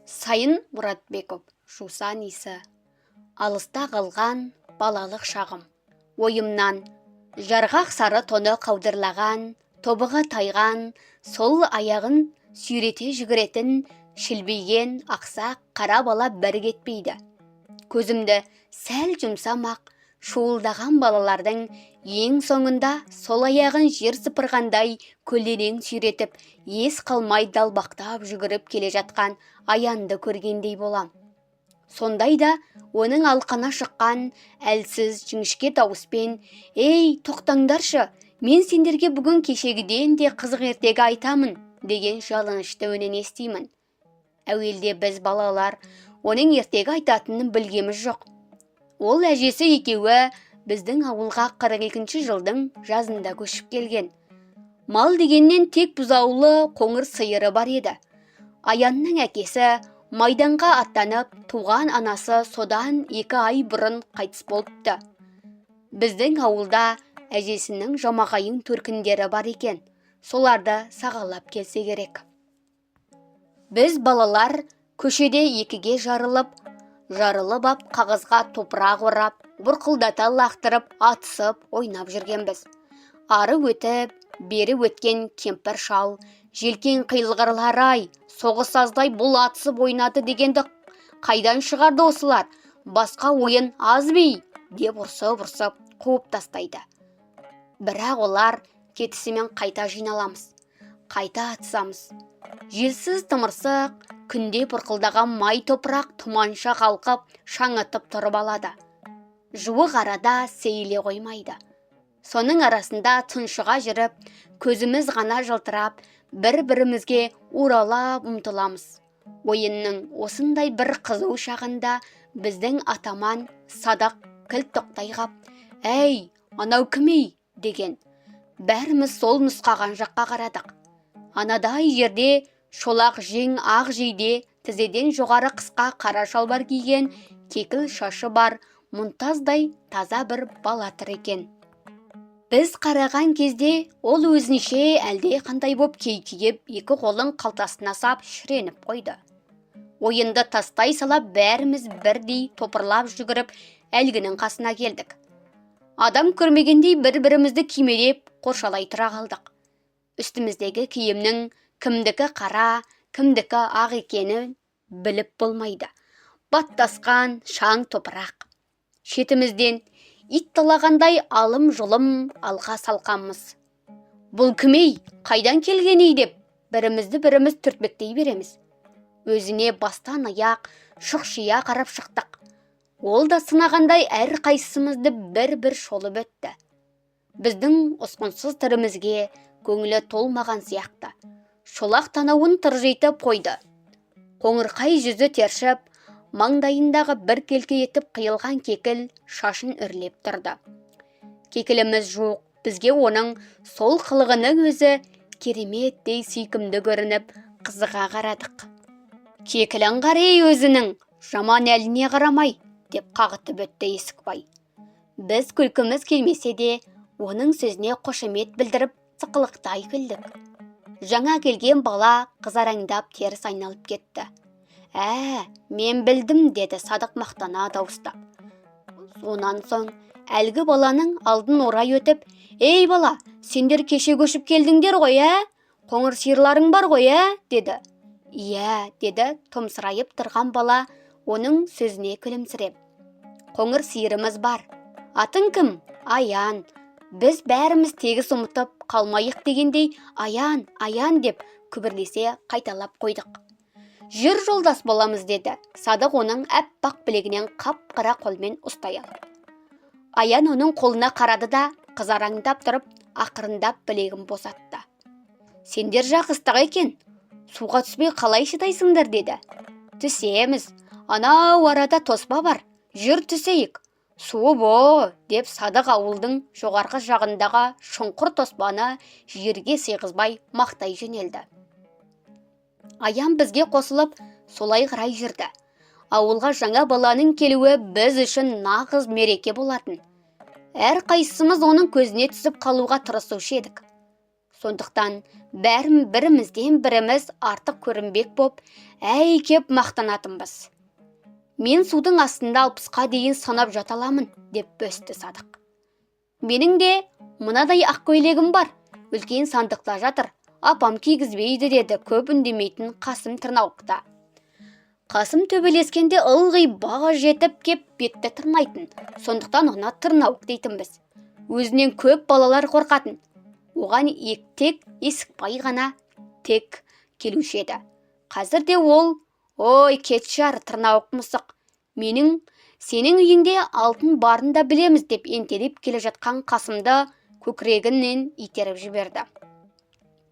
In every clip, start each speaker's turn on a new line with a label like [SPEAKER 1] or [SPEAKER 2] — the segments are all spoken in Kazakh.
[SPEAKER 1] Сайын Мұратбеков, Жусан исі. Алыста қалған балалық шағым. Ойымнан жарғақ сары тоны қаудырлаған, тобыға тайған, сол аяғын сүйрете жүгіретін, шілбейген ақсақ қара бала бір кетпейді. Көзімді сәл жұмсамақ, шуылдаған балалардың ең соңында сол аяғын жер сыпырғандай көлденең сүйретіп, ес қалмай далбақтап жүгіріп келе жатқан Аянды көргендей болам. Сондайда оның алқына шыққан әлсіз жіңішке дауыспен: «Ей, тоқтаңдаршы, мен сендерге бүгін кешегіден де қызық ертегі айтамын» деген жалынышты үнін естимін. Әуелде біз балалар оның ертегі айтатынын білгеміз жоқ. Ол әжесі екеуі біздің ауылға 42 жылдың жазында көшіп келген. Мал дегеннен тек бұзаулы қоңыр сиыры бар еді. Аянның әкесі майданға аттанып, туған анасы содан 2 ай бұрын қайтыс болыпты. Біздің ауылда әжесінің жамағайын төркіндері бар екен. Соларды сағалап келсе керек. Біз балалар көшеде 2-ге жарылып ап қағазға топырақ орап, бұрқылдата лақтырып, атысып, ойнап жүргенбіз. Ары өтіп, бері өткен кемпір шал, желкен қиылғырлар-ай, соғыс аздай бұл атысып ойнады дегенді қайдан шығарды осылар? Басқа ойын аз бей, деп ұрсып қуып тастайды. Бірақ олар кетісімен қайта жиналамыз, қайта атысамыз. Желсіз тымырсық, күнде бұрқылдаған май топырақ тұманша қалқып, шаңытып тұрып алады. Жуық арада сейіле қоймайды. Соның арасында тұншыға жүріп, көзіміз ғана жылтырап, бір-бірімізге уралап ұмтыламыз. Ойынның осындай бір қызу шағында біздің атаман Садақ кілт тоқтай қап: «Әй, анау кім-ей?» деген. Бәріміз сол нұсқаған жаққа қарадық. Анадай жерде шолақ жең ақ жейде, тізеден жоғары қысқа қара шалбар киген, кекіл шашы бар, мұнтаздай таза бір бала тұр екен. Біз қараған кезде ол өзінше әлде қандай боп кейкиіп, 2 қолын қалтасына сап шіреніп қойды. Ойынды тастай салап, бәріміз бірдей топырлап жүгіріп, әлгінің қасына келдік. Адам көрмегендей бір-бірімізді кимелеп, қоршалай тұра қалдық. Үстіміздегі киімнің кімдікі қара, кімдікі ақ екені біліп болмайды. Баттасқан шаң топырақ. Шетімізден ит талағандай алым-жұлым алға салқанмыз. «Бұл кімей, қайдан келгеней?» деп бірімізді біріміз түртпектей береміз. Өзіне бастан аяқ шұқшия қарап шықтық. Ол да сынағандай әр қайсымызды бір-бір шолып өтті. Біздің ұсқынсыз түрімізге көңілі толмаған сияқты. Шолақ танауын тыржитып қойды. Қоңырқай жүзі тершіп, маңдайындағы бір келке етіп қиылған кекіл шашын үрлеп тұрды. Кекіліміз жоқ, бізге оның сол қылығының өзі кереметтей сүйкімді көрініп, қызыға қарадық. «Кекілін қарай өзінің, жаман әліне қарамай», деп қағытып өтті Есікбай. Біз күлкіміз келмесе де, оның сөзіне қошемет білдіріп, сықылықтай күлдік. Жаңа келген бала қызараңдап теріс айналып кетті. Мен білдім», деді Садық мақтана дауыстап. Онан соң әлгі баланың алдын орай өтіп: «Ей бала, сендер кеше көшіп келдіңдер ғой, Қоңыр сиырларың бар ғой, деді. «Иә», деді томсырайып тұрған бала оның сөзіне күлімсіреп. «Қоңыр сиырымыз бар. Атың кім?» «Аян». Біз бәріміз тегіс ұмытып қалмайық дегендей «Аян, Аян» деп күбірлесе қайталап қойдық. «Жүр жолдас боламыз», деді Садық оның әппақ білегінен қап-қара қолмен ұстай алып. Аян оның қолына қарады да, қызараңдап тұрып, ақырындап білегін босатты. «Сендер жақ ыстық екен, суға түспей қалай шыдайсыңдар?» деді. «Түсеміз, анау арада тоспа бар, жүр түсейік». «Суы бо», деп Садық ауылдың жоғарғы жағындағы шұңқыр тоспаны жерге сыйғызбай мақтай жөнелді. Аян бізге қосылып, солай қарай жүрді. Ауылға жаңа баланың келуі біз үшін нағыз мереке болатын. Әр қайсымыз оның көзіне түсіп қалуға тырысушы едік. Сондықтан бәрім бірімізден біріміз артық көрінбек боп, әй кеп мақтанатынбыз. Мен судың астында 60-қа дейін санап жата аламын, деп бөсті Садық. Менің де мынадай ақ көйлегім бар, үлкен сандықта жатыр, апам кигізбейді, деді көп үндемейтін Қасым тырнауықта. Қасым төбелескенде ылғи баға жетіп кеп бетті тырнайтын, сондықтан ona тырнауық дейтінбіз. Өзінен көп балалар қорқатын. Оған тек Есікбай ғана тек келуші еді. Қазір де ол, ой, кетшар тырнауық мысық, сенің үйіңде алтын барын да білеміз, деп ентелеп келе жатқан Қасымды көкірегінен итеріп жіберді.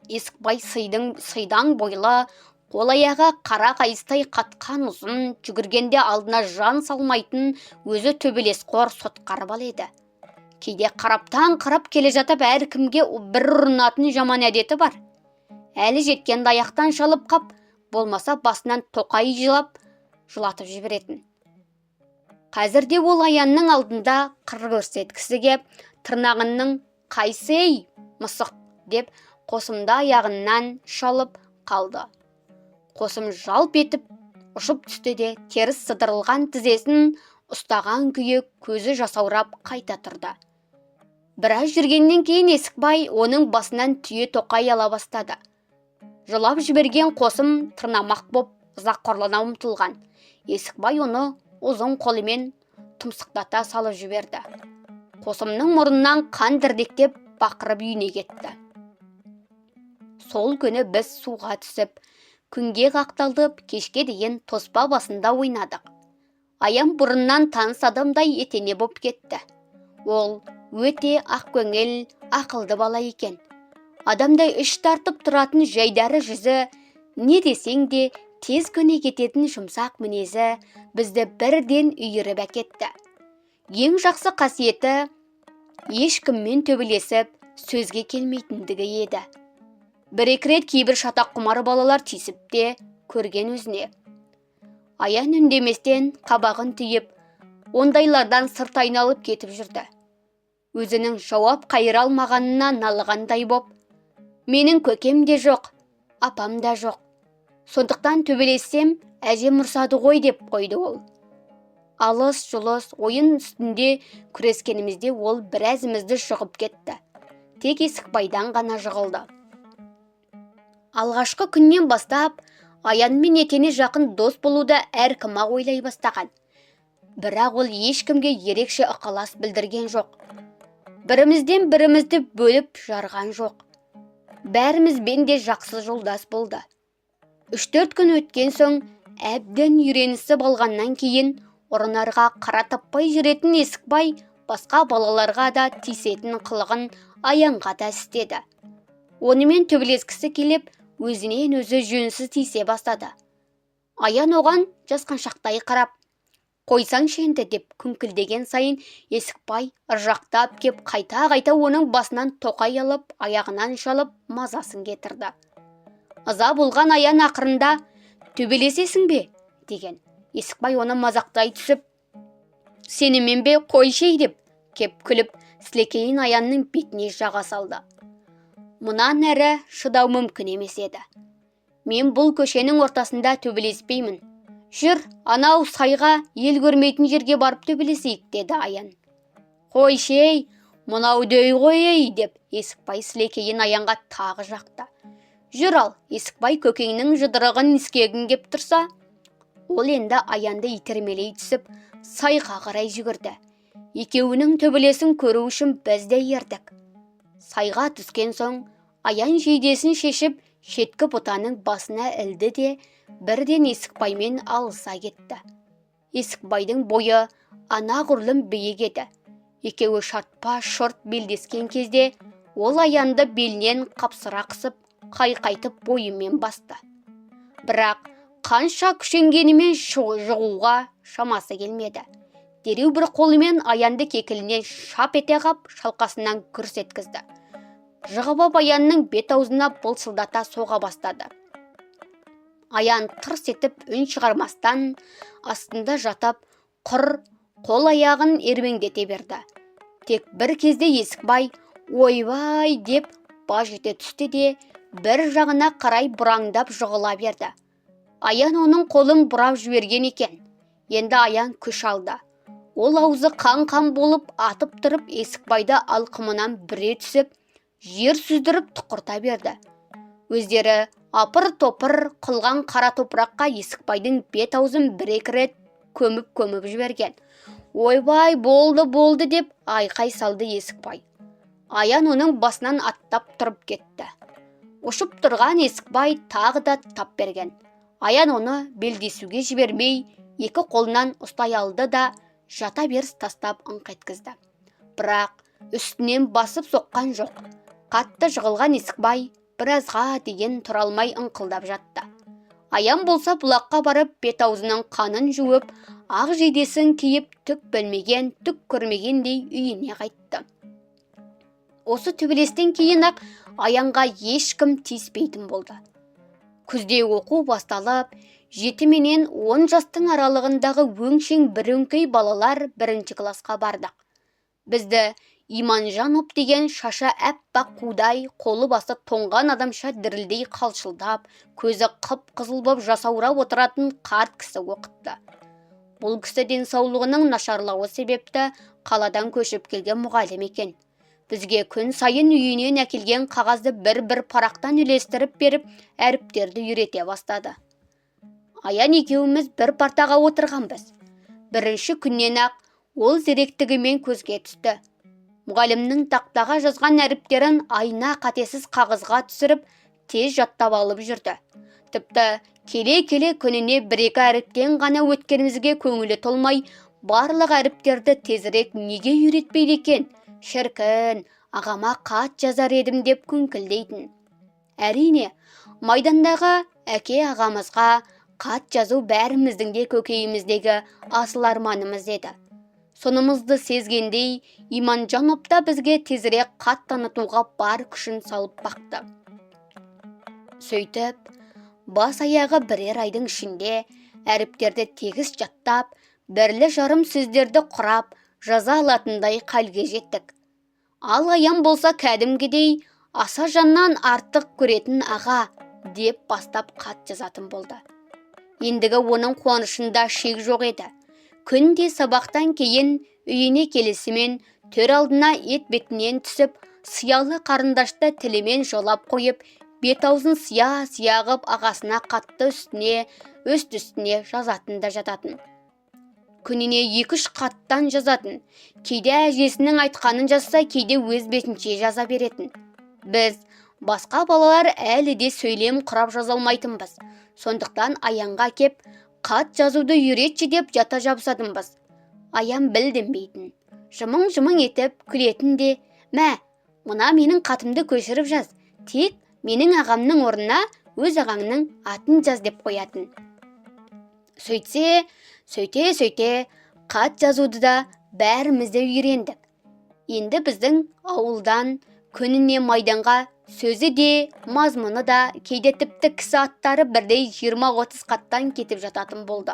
[SPEAKER 1] Есікбай сыйдаң бойлы, қол аяғы қара қайыстай қатқан ұзын, жүгіргенде алдына жан салмайтын, өзі төбелесқор сотқар бала еді. Кейде қараптан қарап келе жатып әркімге бір ұрынатын жаман әдеті бар. Әлі жеткенді аяқтан шалып қап, болмаса басынан тоқай жылатып жіберетін. Қазірде ол Аянның алдында қыр көрсеткісі кеп, тырнағының қайсы мысық деп Қосымды аяғынан шалып қалды. Қосым жалп етіп ұшып түсті де теріс сыдырылған тізесін ұстаған күйі көзі жасаурап қайта тұрды. Біраз жүргеннен кейін Есікбай оның басынан түйе тоқай ала бастады. Жылап жіберген Қосым тырнамақ боп ұзақ қорлана ұмтылған. Есікбай оны ұзын қолымен тұмсықтата салып жіберді. Қосымның мұрнынан қан дірдектеп бақырып үйіне кетті. Сол күні біз суға түсіп, күнге қақталдып, кешке дейін тоспа басында ойнадық. Аян бұрыннан таныс адамдай етене боп кетті. Ол өте ақкөңіл, ақылды бала екен. Адамдай іш тартып тұратын жайдары жүзі, не десең де тез көне кететін жұмсақ мінезі бізді бірден үйіріп әкетті. Ең жақсы қасиеті ешкіммен төбелесіп сөзге келмейтіндігі еді. Бір-екі рет кейбір шатақ құмары балалар тиісіп те көрген өзіне. Аян үндеместен қабағын түйіп, ондайлардан сырт айналып кетіп жүрді. Өзінің жауап қайыра алмағанына налығандай боп, менің көкем де жоқ, апам да жоқ. Сондықтан төбелессем, әжем ұрсады ғой, деп қойды ол. Алыс-жұлыс ойын үстінде күрескенімізде ол біразымызды жығып кетті. Тек Есікбайдан ғана жығылды. Алғашқы күннен бастап, Аянмен етене жақын дос болуды әркім-ақ ойлай бастаған. Бірақ ол ешкімге ерекше ықылас білдірген жоқ. Бірімізден бірімізді бөліп жарған жоқ. Бәрімізбен де жақсы жолдас болды. 3-4 күн өткен соң, әбден үйренісіп алғаннан кейін, ұрынарға қара таппай жүретін Есікбай басқа балаларға да тиісетін қылығын Аянға да істеді. Онымен төбелескісі келіп, өзінен өзі жөнсіз тиісе бастады. Аян оған жасқаншақтай қарап, қойсаңшы енді, деп күңкілдеген сайын Есікбай ыржақтап кеп қайта-қайта оның басынан тоқай алып, аяғынан шалып мазасын кетірді. Ыза болған Аян ақырында, төбелесесің бе, деген. Есікбай оны мазақтай түсіп, сенімен бе, қойшей, деп кеп күліп, сілекейін Аянның бетіне жаға салды. Мұнан әрі шыдау мүмкін емес еді. Мен бұл көшенің ортасында төбелеспеймін. Жүр, анау сайға ел көрмейтін жерге барып төбелесейік, деді Аян. Қойшей, мұнау дөй қойей, деп Есікбай сілекейін Аянға тағы жақты. Жүр ал, Есікбай көкеңнің жыдырығын іскегін кеп тұрса. Ол енді Аянды итермелей түсіп, сайға қарай жүгірді. Екеуінің төбелесін көру үшін біз де ердік. Сайға түскен соң, Аян жейдесін шешіп, шеткі бұтаның басына ілді де, бірден Есікбаймен алыса кетті. Есікбайдың бойы анағұрлым биік еді. Екеуі шартпа шорт белдескен кезде, ол Аянды белінен қапсыра қысып, қайқайтып бойымен басты. Бірақ қанша күшенгенімен жығуға шамасы келмеді. Дереу бір қолымен Аянды кекілінен шап ете қап, шалқасынан күрс еткізді. Жығып Аянның бет аузына былшылдата соға бастады. Аян тырс етіп үн шығармастан, астында жатап, құр қол аяғын ербеңдете берді. Тек бір кезде Есікбай, ойбай, деп баж ете түсті де, бір жағына қарай бұраңдап жығыла берді. Аян оның қолын бұрап жіберген екен. Енді Аян күш алды. Ол аузы қан болып атып тұрып Есікбайды алқымынан біре түсіп, жер сүздіріп тұқырта берді. Өздері апыр-топыр қылған қара топыраққа Есікбайдың бет-аузын бір-екі рет көміп жіберген. Ойбай, болды деп айқай салды Есікбай. Аян оның басынан аттап тұрып кетті. Ұшып тұрған Есікбай тағы да тап берген. Аян оны белдесуге жібермей, екі қолынан ұстай алды да жата беріс тастап ыңқ еткізді. Бірақ үстінен басып соққан жоқ. Қатты жығылған Есікбай біразға деген тұра алмай ыңқылдап жатты. Аян болса бұлаққа барып бет-аузының қанын жуып, ақ жейдесін киіп, түк білмеген, түк көрмегендей үйіне қайтты. Осы төбелестен кейін-ақ Аянға ешкім тиіспейтін болды. Күзде оқу басталып, 7 менен 10 жастың аралығындағы өңшең бір өңкей балалар 1-ші класқа бардық. Бізді Иманжанов деген шаша әппақ қудай, қолы басы тоңған адамша дірілдей қалшылдап, көзі қып-қызыл боп жасаурап отыратын қарт кісі оқытты. Бұл кісі денсаулығының нашарлауы себепті қаладан көшіп келген мұғалім екен. Бізге күн сайын үйінен әкелген қағазды бір парақтан үлестіріп беріп, әріптерді үйрете бастады. Аян екеуміз бір партаға отырғанбыз. Бірінші күннен-ақ ол зеректігімен көзге түсті. Мұғалімнің тақтаға жазған әріптерін айна қатесіз қағазға түсіріп, тез жаттап алып жүрді. Тіпті келе-келе күніне 1-2 әріптен ғана өткенімізге көңілі толмай, барлық әріптерді тезірек неге үйретпейді екен? Шіркін, ағама қат жазар едім деп күңкілдейтін. Әрине, майдандағы әке ағамызға қат жазу бәріміздің де көкейіміздегі асыл арманымыз еді. Сонымызды сезгендей, Иманжанов та бізге тезірек қат танытуға бар күшін салып бақты. Сөйтіп, бас аяғы бірер айдың ішінде әріптерді тегіс жаттап, бірлі-жарым сөздерді құрап, жаза алатындай халге жеттік. Ал Аян болса кәдімгідей аса жаннан артық көретін аға деп бастап қат жазатын болды. Ендігі оның қуанышында шек жоқ еді. Күнде сабақтан кейін үйіне келісімен төр алдына ет бетінен түсіп, сиялы қарындашты тілімен жолап қойып, бет-аузын сия ғып ағасына қатты үстіне жазатын да жататын. Күніне 2-3 қаттан жазатын. Кейде әжесінің айтқанын жазса, кейде өз бетінше жаза беретін. Біз басқа балалар әлі де сөйлем құрап жаза алмайтынбыз. Сондықтан Аянға кеп, қат жазуды үйретші деп жата жабысатынбыз. Аян білдінбейтін. Жымың етіп күлетін де, «Мә, мұна менің қатымды көшіріп жаз. Тек менің ағамның орнына өз ағаңның атын жаз» деп қоятын. Сөйте, қат жазуды да бәрімізді үйрендік. Енді біздің ауылдан күніне майданға сөзі де, мазмұны да, кейде тіпті кісі аттары бірдей 20-30 қаттан кетіп жататын болды.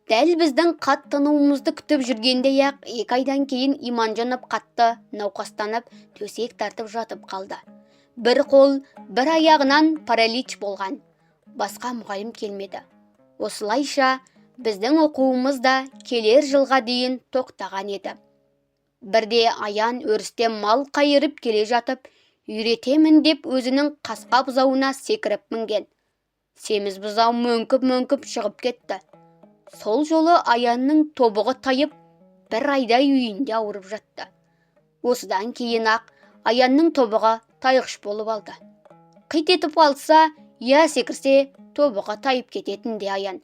[SPEAKER 1] Дәл біздің қат тануымызды күтіп жүргенде-ақ 2 айдан кейін Иманжанов қатты науқастанып, төсек тартып жатып қалды. Бір қол, бір аяғынан паралич болған. Басқа мұғалім келмеді. Осылайша біздің оқуымыз да келер жылға дейін тоқтаған еді. Бірде Аян өрісте мал қайырып келе жатып, үйретемін деп өзінің қасқа бұзауына секіріп мінген. Семіз бұзау мөңкіп шығып кетті. Сол жолы Аянның тобығы тайып, 1 айдай үйінде ауырып жатты. Осыдан кейін-ақ Аянның тобығы тайғыш болып алды. Қит етіп алса, я секірсе, тобығы тайып кететінде Аян.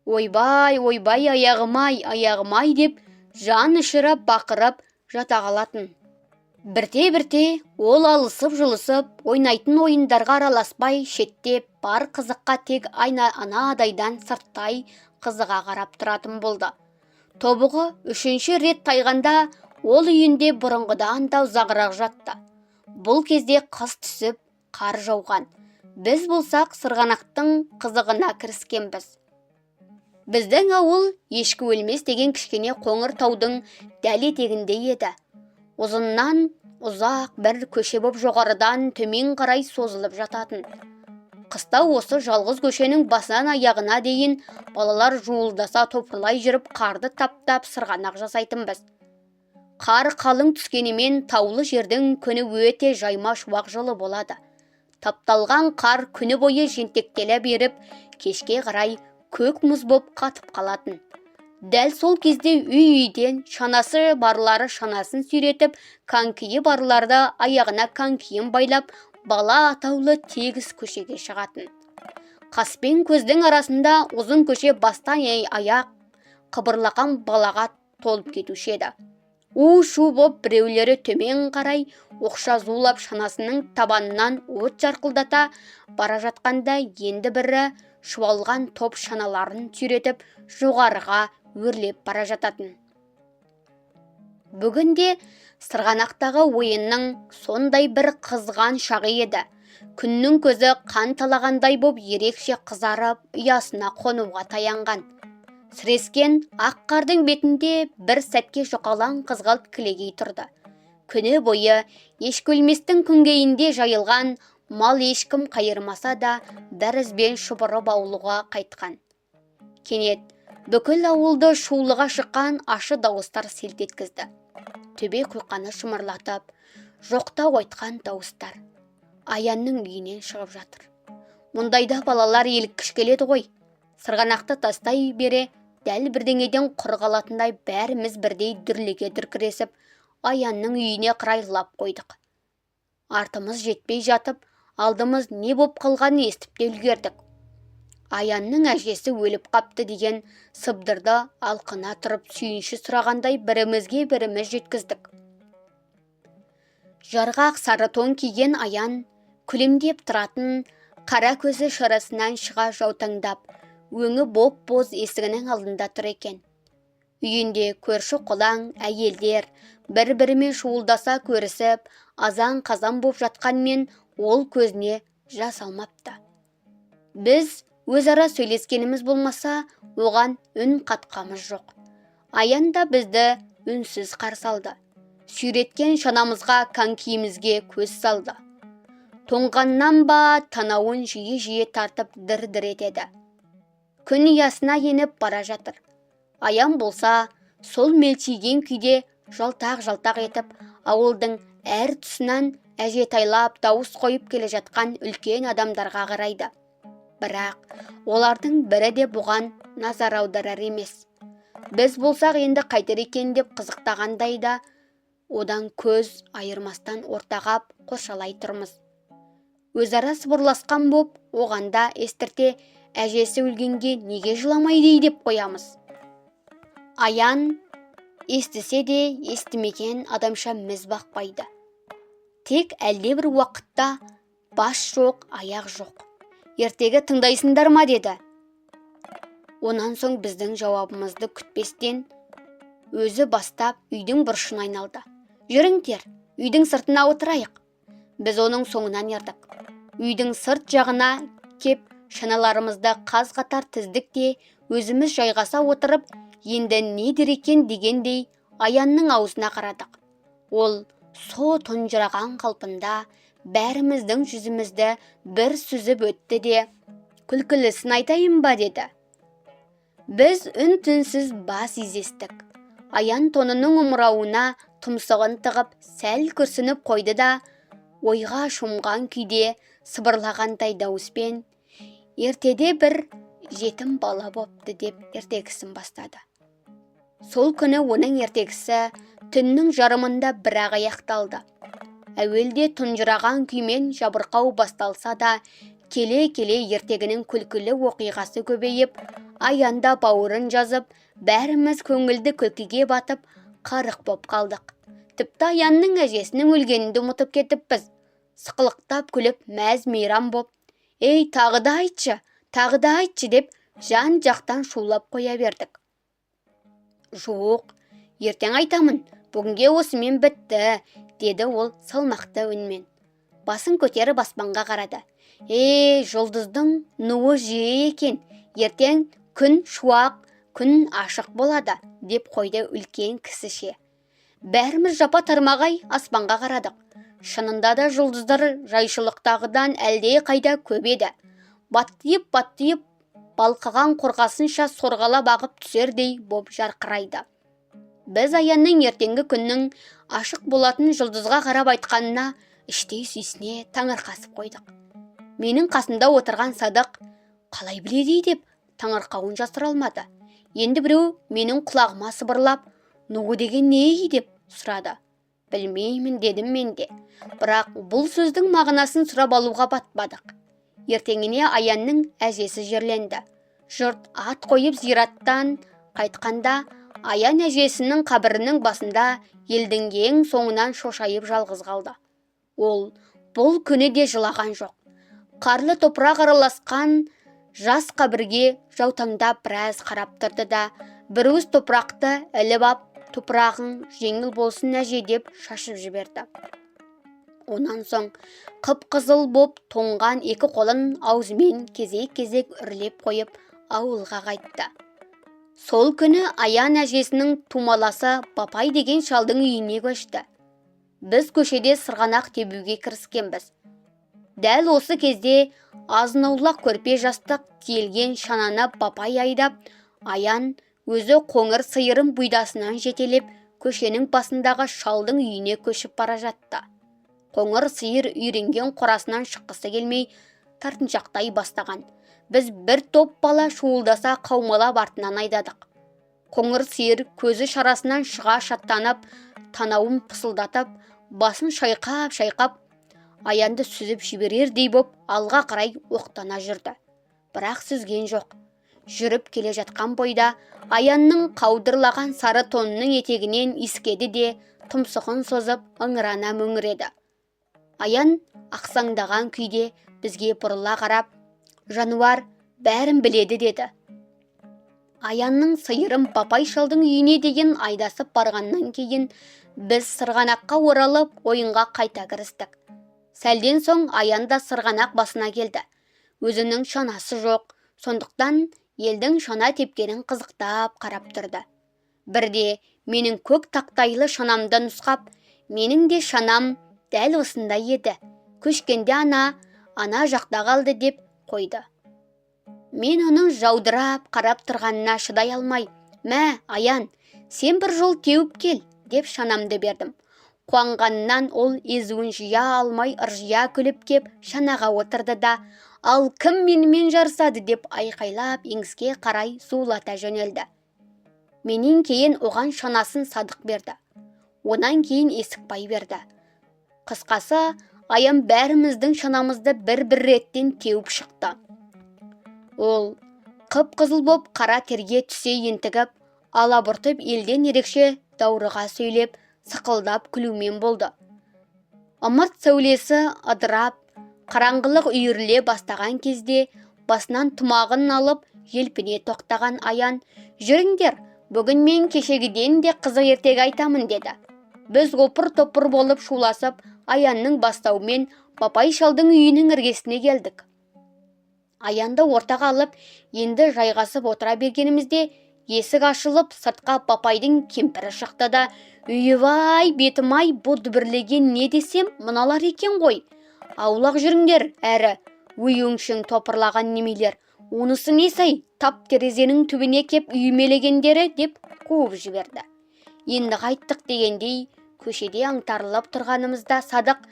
[SPEAKER 1] Ойбай, аяғым-ай деп жан ұшырап бақырып жата қалатын. Бірте ол алысып-жұлысып, ойнайтын ойындарға араласпай, шеттеп, бар қызыққа тек анадайдан сырттай қызыға қарап тұратын болды. Тобығы 3-ші рет тайғанда ол үйінде бұрынғыдан да ұзағырақ жатты. Бұл кезде қыс түсіп, қар жауған. Біз болсақ сырғанақтың қызығына кіріскенбіз. Біздің ауыл ешкі өлмес деген кішкене қоңыр таудың дәл етегінде еді. Ұзыннан ұзақ бір көше боп жоғарыдан төмен қарай созылып жататын. Қыста осы жалғыз көшенің басынан аяғына дейін балалар жуылдаса топырлай жүріп қарды таптап сырғанақ жасайтынбыз. Қар қалың түскенімен таулы жердің күні өте жайма шуақ жылы болады. Тапталған қар күні бойы жентектеле беріп, кешке қарай көк мұз боп қатып қалатын. Дәл сол кезде үй-үйден шанасы барлары шанасын сүйретіп, конькиі барларды аяғына конькиін байлап, бала атаулы тегіс көшеге шығатын. Қас пен көздің арасында ұзын көше бастан аяқ қыбырлаған балаға толып кетуші еді. У-шу боп біреулері төмен қарай оқша зулап шанасының табанынан от жарқылдата бара жатқанда, енді бірі шуалған топ шаналарын сүйретіп жоғарыға өрлеп бара жататын. Бүгінде сырғанақтағы ойынның сондай бір қызған шағы еді. Күннің көзі қан талағандай боп ерекше қызарып, ұясына қонуға таянған. Сірескен ақ қардың бетінде бір сәтке жұқалаң қызғалт кілегей тұрды. Күні бойы ешкөлместің күнгейінде жайылған мал ешкім қайырмаса да бір ізбен шұбырып ауылға қайтқан. Кенет бүкіл ауылды шулыға шыққан ашы дауыстар селт еткізді. Төбе құйқаны шымырлатып, жоқтау айтқан дауыстар Аянның үйінен шығып жатыр. Мұндайда балалар еліккіш келеді ғой. Сырғанақты тастай бере, дәл бірдеңеден құр қалатындай бәріміз бірдей дүрліге дүркіресіп, Аянның үйіне қарай лап қойдық. Артымыз жетпей жатып, алдымыз не боп қалғанын естіп те үлгердік. Аянның әжесі өліп қапты деген сыбдырды алқына тұрып сүйінші сұрағандай бірімізге біріміз жеткіздік. Жарғақ сары тон киген Аян күлімдеп тұратын, қара көзі шарасынан шыға жаутаңдап, өңі боп-боз есігінің алдында тұр екен. Үйінде көрші қолаң әйелдер бір-бірімен шуылдаса көрісіп, азан-қазан боп жатқанмен ол көзіне жас алмапты. Біз өзара сөйлескеніміз болмаса, оған үн қатқамыз жоқ. Аян да бізді үнсіз қарсы алды. Сүйреткен шанамызға конькиімізге көз салды. Тоңғаннан ба танауын жиі-жиі тартып дір-дір етеді. Күн ұясына еніп бара жатыр. Аян болса, сол мелтиген күйде жалтақ-жалтақ етіп, ауылдың әр тұсынан әжетайлап дауыс қойып келе жатқан үлкен адамдарға қарайды. Бірақ олардың бірі де бұған назар аударар емес. Біз болсақ енді қайтер екен деп қызықтағандай да, одан көз айырмастан ортағап қоршалай тұрмыз. Өзара сыбырласқан боп, оғанда естірте әжесі өлгенге неге жыламайды деп қоямыз. Аян естісе де естімеген адамша міз бақпайды. Тек әлде бір уақытта бас жоқ, аяқ жоқ. Ертегі тыңдайсыңдар ма деді. Онан соң біздің жауабымызды күтпестен өзі бастап үйдің бұрышына айналды. Жүріңдер, үйдің сыртына отырайық. Біз оның соңынан ердік. Үйдің сырт жағына кеп шаналарымызды қаз-қатар тіздік те өзіміз жайғаса отырып, енді не дер екен дегендей Аянның аузына қарадық. Ол со тұнжыраған қалпында бәріміздің жүзімізді бір сүзіп өтті де, күлкілісін айтайын ба деді. Біз үн-түнсіз бас изестік. Аян тонының омырауына тұмсығын тығып сәл күрсініп қойды да, ойға шомған күйде сыбырлағандай дауыспен, ертеде бір жетім бала бопты деп ертегісін бастады. Сол күні оның ертегісі түннің жарымында бірақ аяқталды. Әуелде тұнжыраған күймен жабырқау басталса да, келе-келе ертегінің күлкілі оқиғасы көбейіп, Аянда бауырын жазып, бәріміз көңілді күлкіге батып, қарық боп қалдық. Тіпті Аянның әжесінің өлгенінде ұмытып кетіппіз. Сықылықтап күліп, мәз мейрам боп, «Ей, тағы да айтшы» деп жан-жақтан шулап қоя бердік. «Жоқ, ертең айтамын, бүгінге осымен бітті», деді ол салмақты үнмен. Басын көтеріп аспанға қарады. Жұлдыздың нуы жиі екен, ертең күн шуақ, күн ашық болады, деп қойды үлкен кісіше. Бәріміз жапа тармағай аспанға қарадық. Шынында да жұлдыздар жайшылықтағыдан әлде қайда көп еді. Баттиып, балқыған қорғасынша сорғала бағып түсердей боп жарқырайды. Біз Аянның ертеңгі күннің ашық болатын жұлдызға қарап айтқанына іштей сүйсіне таңырқасып қойдық. Менің қасымда отырған Садық қалай біледі деп таңырқауын жасыра алмады. Енді біреу менің құлағыма сыбырлап, «Нуы деген не?» деп сұрады. Білмеймін дедім мен де. Бірақ бұл сөздің мағынасын сұрап алуға батпадық. Ертеңіне Аянның әжесі жерленді. Жұрт ат қойып зираттан қайтқанда, Аян әжесінің қабірінің басында елдің ең соңынан шошайып жалғыз қалды. Ол бұл күні де жылаған жоқ. Қарлы топырақ араласқан жас қабірге жаутаңдап біраз қарап тұрды да, бір уыс топырақты іліп ап, топырағың жеңіл болсын әже деп шашып жіберді. Онан соң қып-қызыл боп тоңған екі қолын аузымен кезек-кезек үрлеп қойып ауылға қайтты. Сол күні Аян әжесінің тумаласы Бапай деген шалдың үйіне көшті. Біз көшеде сырғанақ тебуге кіріскенбіз. Дәл осы кезде азынаулақ көрпе жастық тиелген шананы Бапай айдап, Аян өзі қоңыр сиырын бұйдасынан жетелеп, көшенің басындағы шалдың үйіне көшіп бара жатты. Қоңыр сиыр үйренген қорасынан шыққысы келмей тартыншақтай бастаған. Біз бір топ бала шуылдаса қаумалап артынан айдадық. Қоңыр сиыр көзі шарасынан шыға шаттанып, танауын пысылдатып, басын шайқап, Аянды сүзіп жіберердей боп алға қарай оқтана жүрді. Бірақ сүзген жоқ. Жүріп келе жатқан бойда Аянның қаудырлаған сары тонының етегінен иіскеді де тұмсығын созып ыңырана мөңіреді. Аян ақсаңдаған күйде бізге бұрыла қарап, «Жануар бәрін біледі» деді. Аянның сиырын Бапай шалдың үйіне деген айдасып барғаннан кейін біз сырғанаққа оралып ойынға қайта кірістік. Сәлден соң Аян да сырғанақ басына келді. Өзінің шанасы жоқ, сондықтан елдің шана тепкенін қызықтап қарап тұрды. Бірде менің көк тақтайлы шанамды нұсқап, менің де шанам дәл осындай еді. Көшкенде ана жақта қалды деп қойды. Мен оның жаудырап қарап тұрғанына шыдай алмай, «Мә, Аян, сен бір жол теуіп кел» деп шанамды бердім. Қуанғаннан ол езуін жия алмай ыржия күліп кеп шанаға отырды да, «Ал кім менімен жарысады?» деп айқайлап еңіске қарай зулата жөнелді. Менен кейін оған шанасын Садық берді. Онан кейін Есікбай берді. Қысқасы, Аян бәріміздің шанамызды бір-бір реттен теуіп шықты. Ол қып-қызыл боп қара терге түсе ентігіп, алабұртып елден ерекше даурыға сөйлеп, сықылдап күлумен болды. Ымырт сәулесі ыдырап, қараңғылық үйіріле бастаған кезде басынан тұмағын алып елпіне тоқтаған Аян, «Жүріңдер, бүгін мен кешегіден де қызық ертегі айтамын» деді. Біз опыр-топыр болып шуласып, Аянның бастауымен Бапай шалдың үйінің іргесіне келдік. Аянды ортаға алып, енді жайғасып отыра бергенімізде есік ашылып, сыртқа Бапайдың кемпірі шықты да, «Үйі-вай, бетім-ай, бұл дүбірлеген не десем, мыналар екен ғой. Аулақ жүріңдер, әрі, өңшің топырлаған немелер. Онысы несі, тап терезенің түбіне кеп үймелегендері» деп қуып жіберді. Енді қайттық дегендей, көшеде аңтарылып тұрғанымызда Садық,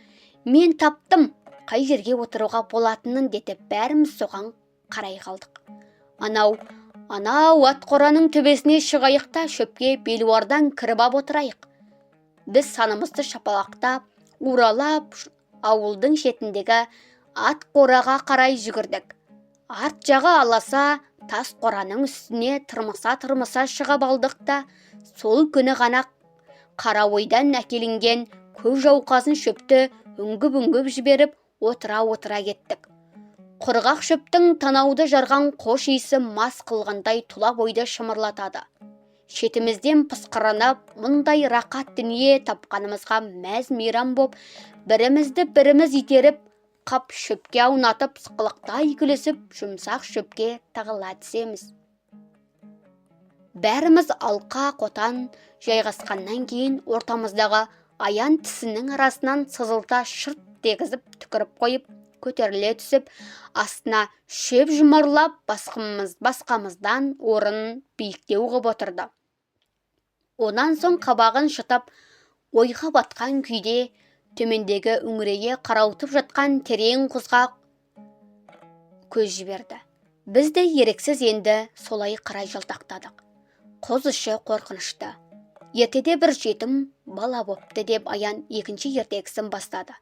[SPEAKER 1] «Мен таптым, қай жерге отыруға болатынын» деді. Бәріміз соған қарай қалдық. Анау ат қораның төбесіне шығайық та шөпке белуардан кіріп ап отырайық. Біз санымызды шапалақтап, уралап, ауылдың шетіндегі ат қораға қарай жүгірдік. Арт жағы аласа, тас қораның үстіне тырмыса шығып алдық та, сол күні ғана Қараойдан әкелінген көк жауқазын шөпті үңгіп жіберіп, отыра кеттік. Құрғақ шөптің танауды жарған қош иісі мас қылғандай тұла бойды шымырлатады. Шетімізден пысқырынып, мұндай рақат дүние тапқанымызға мәз мейрам боп, біріміз итеріп, қап шөпке аунатып, сықылықтай күлісіп, жұмсақ шөпке тағыла түсеміз. Бәріміз алқа қотан жайғасқаннан кейін ортамыздағы аян тісінің арасынан сызылта шырт дегізіп түкіріп қойып, көтеріле түсіп, астына шөп жұмарлап басқамыздан орын биіктеу ғып отырды. Онан соң қабағын шытып, ойға батқан күйде төмендегі үңірейе қарауытып жатқан терең құзға көз жіберді. Біз де еріксіз енді солай қарай жалтақтадық. Құз іші қорқынышты. Ертеде бір жетім бала бопты деп аян екінші ертегісін бастады.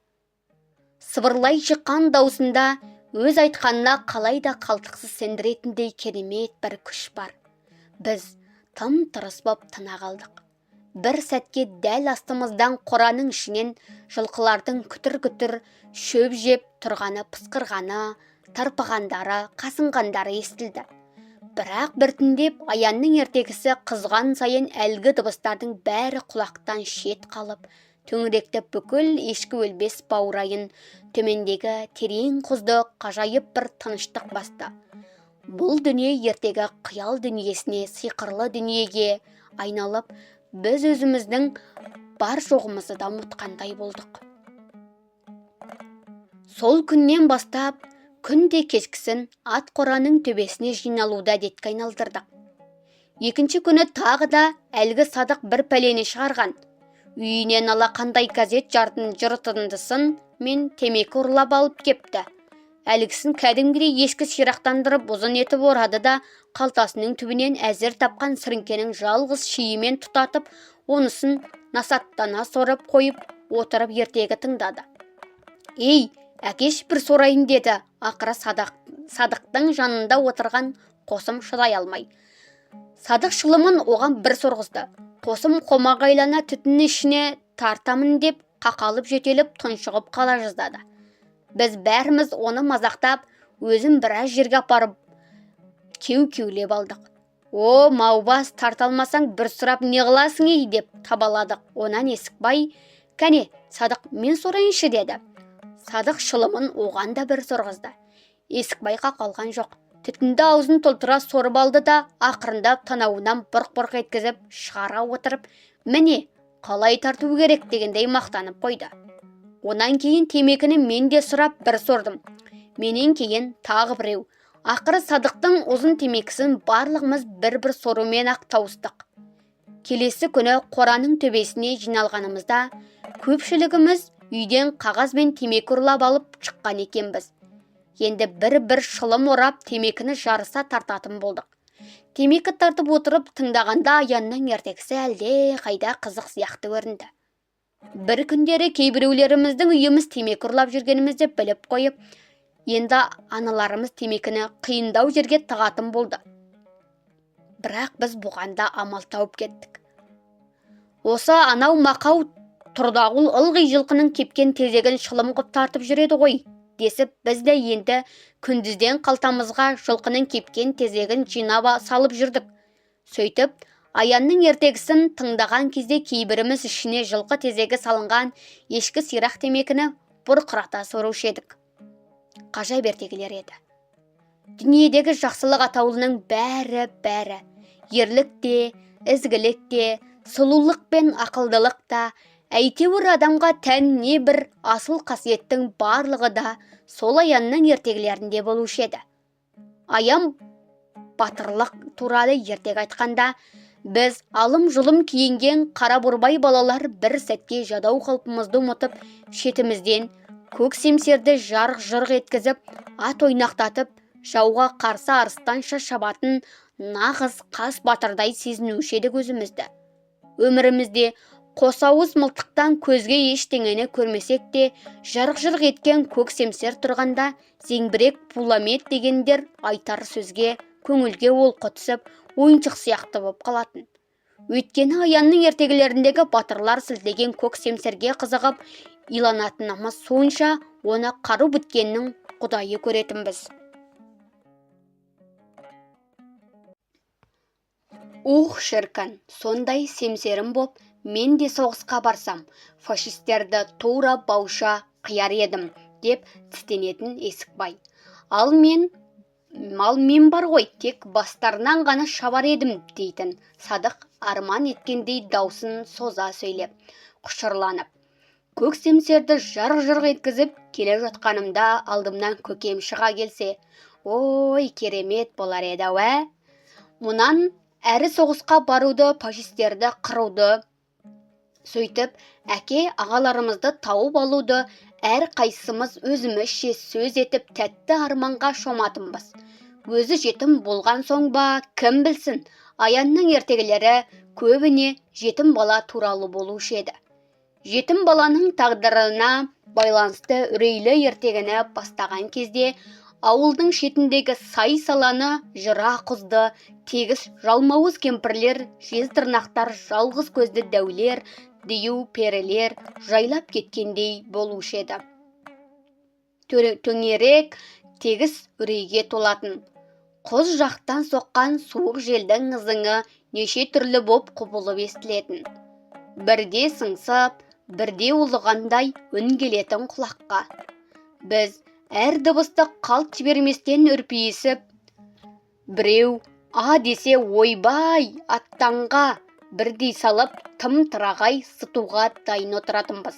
[SPEAKER 1] Сыбырлай шыққан даусында өз айтқанына қалай да қалтықсыз сендіретіндей керемет бір күш бар. Біз тым-тырыс боп тына қалдық. Бір сәтке дәл астымыздан қораның ішінен жылқылардың күтір-күтір шөп жеп тұрғаны, пысқырғаны, тарпығандары, қасынғандары естілді. Бірақ біртіндеп аянның ертегісі қызған сайын әлгі дыбыстардың бәрі құлақтан шет қалып, төңіректі бүкіл ешкі өлбес баурайын, төмендегі терең құзды қажайып бір тыныштық басты. Бұл дүние ертегі қиял дүниесіне, сиқырлы дүниеге айналып, біз өзіміздің бар жоғымызды да ұмытқандай болдық. Сол күннен бастап күнде кешкісін ат қораның төбесіне жиналуда әдетке айналдырдық. Екінші күні тағы да әлгі Садық бір пәлені шығарған. Үйінен алақандай газет жыртындысын мен темекі ұрлап алып кепті. Әлгісін кәдімгідей ешкі ширақтандырып ұзын етіп орады да, қалтасының түбінен әзір тапқан сіріңкенің жалғыз шиімен тұтатып, онысын насаттана сорып қойып, отырып ертегі тыңдады. «Ей, әкеш бір сорайын» деді, ақыры Садықтың жанында отырған Қосым шыдай алмай. Садық шылымын оған бір сорғызды. Қосым қомағайлана түтін ішіне тартамын деп, қақалып жетеліп тұншығып қала жаздады. Біз бәріміз оны мазақтап, өзін біраз жерге апарып, кеу-кеулеп алдық. «О, маубас, тарталмасаң бір сұрап не қыласың ей?» деп табаладық. Онан Есікбай, «Кәне, Садық, мен сорайыншы» деді. Садық шылымын оған да бір сорғызды. Есікбай қақалған жоқ. Түтінді аузын толтыра сорып алды да, ақырындап танауынан бұрқ-бұрқ еткізіп, шығара отырып, «Міне, қалай тарту керек» дегендей мақтанып қойды. Онан кейін темекіні мен де сұрап бір сордым. Менен кейін тағы біреу. Ақыры Садықтың ұзын темекісін барлығымыз бір-бір сорумен ақ тауыстық. Келесі күні қораның төбесіне жиналғанымызда, көпшілігіміз үйден қағаз бен темекі ұрлап алып шыққан екенбіз. Енді бір-бір шылым орап темекіні жарыса тартатын болдық. Темекі тартып отырып тыңдағанда аянның ертегісі әлде қайда қызық сияқты көрінді. Бір күндері кейбіреулеріміздің үйіміз темекі ұрлап жүргенімізді біліп қойып, енді аналарымыз темекіні қиындау жерге тығатын болды. Бірақ біз бұғанда амал тауып кеттік. Осы анау мақау тұрдағұл ылғи жылқының кепкен тезегін шылым қып тартып жүреді ғой, десіп, біз де енді күндізден қалтамызға жылқының кепкен тезегін жинап салып жүрдік. Сөйтіп, аянның ертегісін тыңдаған кезде кейбіріміз ішіне жылқы тезегі салынған ешкі сирақ темекіні бұрқырата сорушы едік. Қажайып ертегілер еді. Дүниедегі жақсылық атаулының бәрі, ерлік те, ізгілік те, сұлулық пен ақылдылық та, әйтеуір адамға тән не бір асыл қасиеттің барлығы да сол аянның ертегілерінде болушы еді. Аян батырлық туралы ертегі айтқанда, біз алым-жұлым киінген қара борбай балалар бір сәтке жадау қалпымызды ұмытып, шетімізден көк семсерді жарқ-жұрқ еткізіп, ат ойнақтатып, жауға қарсы арыстанша шабатын нағыз қас батырдай сезінуші едік өзімізді. Өмірімізде қос ауыз мылтықтан көзге ештеңені көрмесек те, жарқ-жұрқ еткен көк семсер тұрғанда, зеңбірек пуламет дегендер айтар сөзге, көңілге олқы түсіп, ойыншық сияқты боп қалатын. Өйткені аянның ертегілеріндегі батырлар сілтеген көк семсерге қызығып, иланатынымыз сонша, оны қару біткеннің құдайы көретінбіз. Ух, шіркін, сондай семсерім боп, мен де соғысқа барсам, фашистерді тура бауша қияр едім, деп тістенетін Есікбай. Ал мен мал мен бар ғой, тек бастарынан ғана шабар едім дейтін Садық арман еткендей даусын соза сөйлеп, құшырланып. Көк семсерді жарқ-жұрқ еткізіп келе жатқанымда алдымнан көкем шыға келсе, ой, керемет болар еді, ә? Мұнан әрі соғысқа баруды, фашистерді қыруды, сөйтіп, әке ағаларымызды тауып алуды әр қайсымыз өзімізше сөз етіп тәтті арманға шоматынбыз. Өзі жетім болған соң ба, кім білсін, Аянның ертегілері көбіне жетім бала туралы болушы еді. Жетім баланың тағдырына байланысты үрейлі ертегіні бастаған кезде ауылдың шетіндегі сай-саланы, жыра құзды, тегіс жалмауыз кемпірлер, жез тырнақтар, жалғыз көзді дәулер, дию перелер жайлап кеткендей болушы еді. Төңерек тегіс үрейге толатын. Құз жақтан соққан суық желдің ызыңы неше түрлі боп құбылып естілетін. Бірде сыңсып, бірде ұлығандай үн келетін құлаққа. Біз әр дыбысты қалт жіберместен үрпейісіп, біреу а десе ойбай аттанға бірдей салып тым тырағай сытуға дайын отыратынбыз.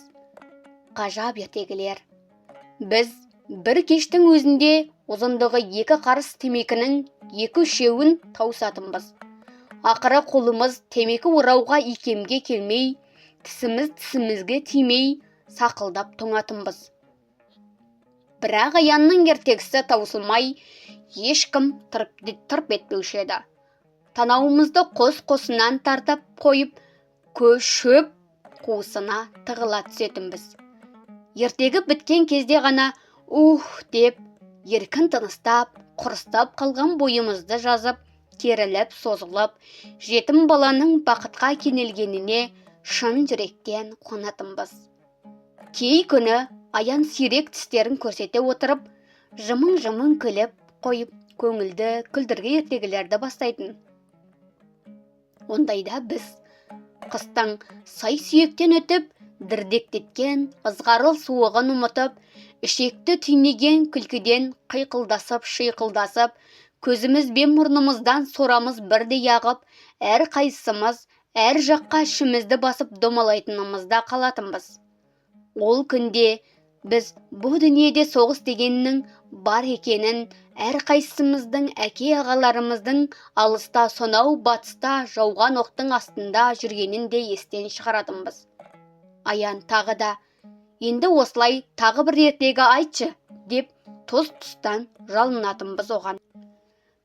[SPEAKER 1] Ғажап ертегілер. Біз бір кештің өзінде ұзындығы 2 қарыс темекінің 2-3-еуін таусатынбыз. Ақыры қолымыз темекі орауға икемге келмей, тісімізге тимей, сақылдап тоңатынбыз. Бірақ Аянның ертегісі таусылмай, ешкім тырп етпеуші еді. Танауымызды қос-қосынан тартып қойып, шөп қуысына тығыла түсетінбіз. Ертегі біткен кезде ғана деп, еркін тыныстап, құрыстап қалған бойымызды жазып, керіліп, созылып, жетім баланың бақытқа кенелгеніне шын жүректен қонатынбыз. Кей күні Аян сирек тістерін көрсете отырып, жымың-жымың күліп қойып, көңілді күлдіргі ертегілерді бастайтын. Ондайда біз қыстың сай-сүйектен өтіп, дірдектеткен ызғарыл суығын ұмытып, ішекті түйнеген күлкіден қиқылдасып, шиқылдасып, көзіміз бен мұрнымыздан сорамыз бірдей ағып, әр қайсымыз әр жаққа ішімізді басып домалайтынымызда қалатынбыз. Ол күнде біз бұл дүниеде соғыс дегеннің бар екенін, әр қайсымыздың әке ағаларымыздың алыста, сонау батыста жауған оқтың астында жүргенін де естен шығаратынбыз. Аян тағы да, енді осылай тағы бір ертегі айтшы, деп тұс-тұстан жалынатынбыз оған.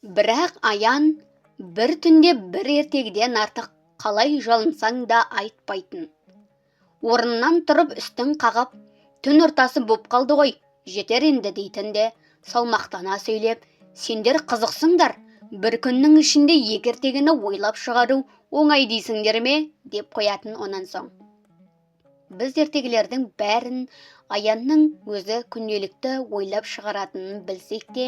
[SPEAKER 1] Бірақ Аян бір түнде бір ертегіден артық қалай жалынсаң да айтпайтын. Орнынан тұрып үстін қағып, түн ортасы боп қалды ғой, жетер енді дейтінде, салмақтана сөйлеп, сендер қызықсыңдар, бір күннің ішінде 2 ертегіні ойлап шығару оңай дейсіңдер ме, деп қоятын онан соң. Біз ертегілердің бәрін Аянның өзі күнделікті ойлап шығаратынын білсек те,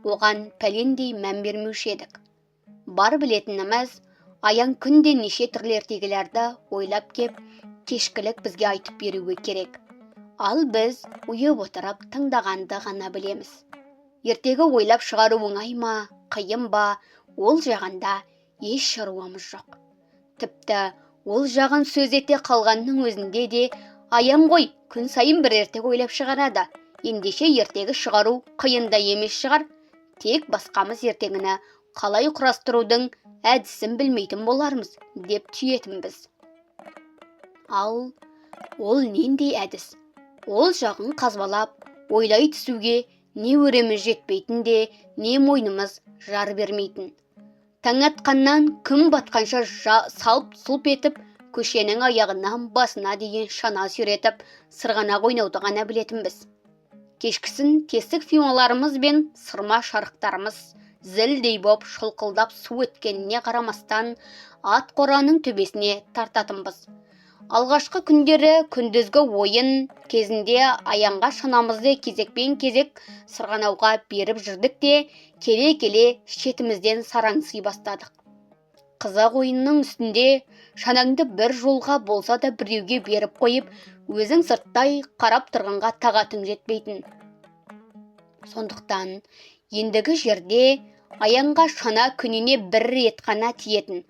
[SPEAKER 1] оған пәлендей мән бермеуші едік. Бар білетініміз, Аян күнде неше түрлі ертегілерді ойлап кеп, кешкілік бізге айтып беруі керек. Ал біз ұйып отырып тыңдағанды ғана білеміз. Ертегі ойлап шығару оңай ма, қиын ба, ол жағында еш шаруамыз жоқ. Тіпті ол жағын сөз ете қалғанның өзінде де, Аян ғой, күн сайын бір ертегі ойлап шығарады. Ендеше ертегі шығару қиын да емес шығар. Тек басқамыз ертегіні қалай құрастырудың әдісін білмейтін болармыз, деп түйетінбіз. Ал ол нендей әдіс? Ол жағын қазбалап, ойлай түсуге не өреміз жетпейтін де, не мойнымыз жар бермейтін. Таң атқаннан күн батқанша салп-сұлп етіп, көшенің аяғынан басына дейін шана сүйретіп, сырғанақ ойнауды ғана білетінбіз. Кешкісін тесік фималарымыз бен сырма шарықтарымыз зілдей боп шылқылдап су өткеніне қарамастан ат қораның төбесіне тартатынбыз. Алғашқы күндері күндізгі ойын кезінде Аянға шанамызды кезекпен-кезек сырғанауға беріп жүрдік те, келе-келе шетімізден сараңси бастадық. Қызық ойынның үстінде шанаңды бір жолға болса да біреуге беріп қойып, өзің сырттай қарап тұрғанға тағатың жетпейтін. Сондықтан Ендігі жерде Аянға шана күніне бір рет қана тиетін.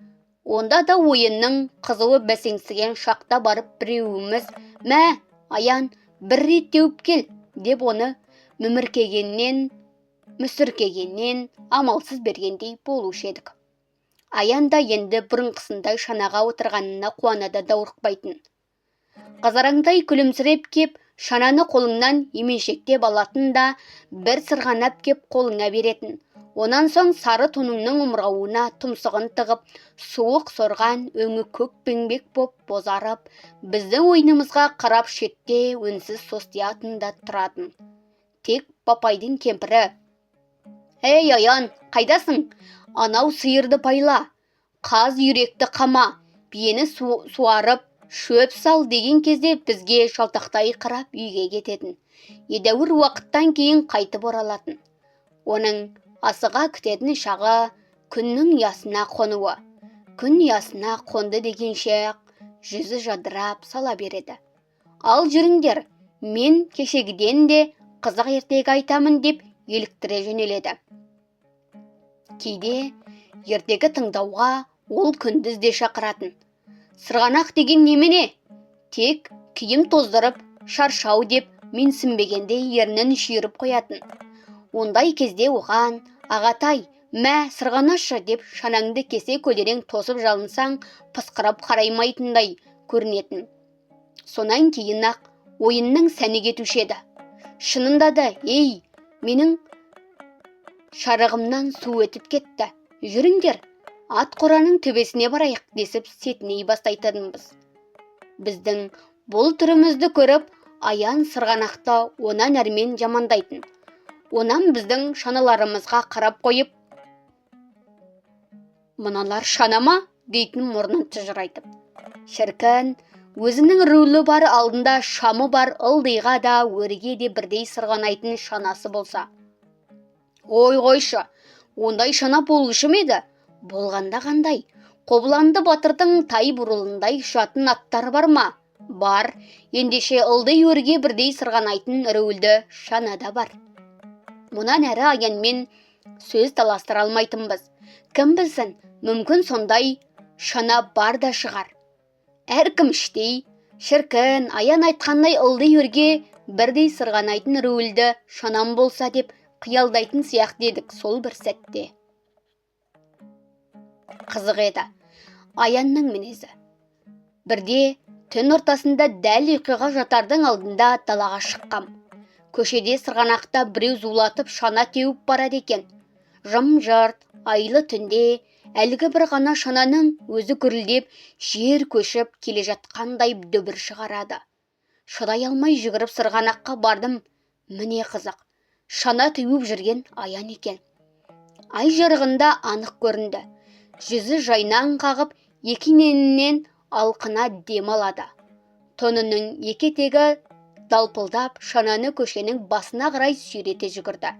[SPEAKER 1] Онда да ойынның қызуы бәсеңсіген шақта барып біреуіміз, «Мә, Аян, бір рет теуіп кел», деп оны мүсіркегеннен амалсыз бергендей болушы едік. Аян да енді бұрынғысындай шанаға отырғанына қуанада даурықпайтын. Қызараңдай күлімсіреп кеп, шананы қолыңнан еменшектеп алатын да, бір сырғанап кеп қолыңа беретін. Онан соң сары тоныңның омырауына тұмсығын тығып, суық сорған өңі көк пеңбек боп бозарып, біздің ойынымызға қарап шетте үнсіз состиятында тұратын. Тек папайдың кемпірі: «Ей, Аян, қайдасың? Анау сиырды пайла, қаз үйректі қама, биені суарып, шөп сал» деген кезде бізге жалтақтай қарап үйге кететін. Едәуір уақыттан кейін қайтып оралатын. Оның асыға күтетін шағы күннің ұясына қонуы. Күн ұясына қонды дегенше жүзі жадырап сала береді. «Ал жүріңдер, мен кешегіден де қызық ертегі айтамын» деп еліктіре жөнеледі. Кейде ертегі тыңдауға ол күндіз де шақыратын. «Сырғанақ деген немене? Тек киім тоздырып, шаршау» деп менсінбегенде ернін шүйіріп қоятын. Ондай кезде оған: «Ағатай, мә, сырғанашы» деп шанаңды кесе көлдерің тосып жалынсаң, пысқырып қараймайтындай көрінетін. Сонан кейін-ақ ойынның сәні кетуші еді. Шынында да, «Ей, менің шарығымнан су өтіп кетті. Жүріңдер, ат қораның төбесіне барайық» десіп сетіней бастайтынбыз. Біздің бұл түрімізді көріп, Аян сырғанақты онан әрмен жамандайтын. Онан біздің шаналарымызға қарап қойып: «Мыналар шана ма?» дейтін мұрнын тыжырайтып. Шіркін, өзінің рөлі бар алдында шамы бар ылдиға да өрге де бірдей сырғанайтын шанасы болса. «Ой, қойшы, ондай шана болушы ма еді?» «Болғанда қандай? Қобыланды батырдың тай бұрылындай ұшатын аттар бар ма?» «Бар, ендеше ылдый өрге бірдей сырғанайтын рөлді шанада бар». Мұнан әрі Аянмен сөз таластыра алмайтынбыз. Кім білсін, мүмкін сондай шана бар да шығар. Әркім іштей: «Шіркін, Аян айтқандай ылдый өрге бірдей сырғанайтын рөлді шанам болса» деп қиялдайтын сияқты едік сол бір сәтте. Қызық еді Аянның мінезі. Бірде түн ортасында дәл ұйқыға жатардың алдында далаға шыққам. Көшеде сырғанақта біреу зулатып шана теуіп барады екен. Жым-жырт, айлы түнде әлгі бір ғана шананың өзі гүрілдеп, жер көшіп келе жатқандай дүбір шығарады. Шыдай алмай жүгіріп сырғанаққа бардым. Міне қызық, шана теуіп жүрген Аян екен. Ай жарығында анық көрінді. Жүзі жайнаң қағып, екененінен алқына дем алады. Тонының екі етегі далпылдап шананы көшенің басына қарай сүйрете жүгірді.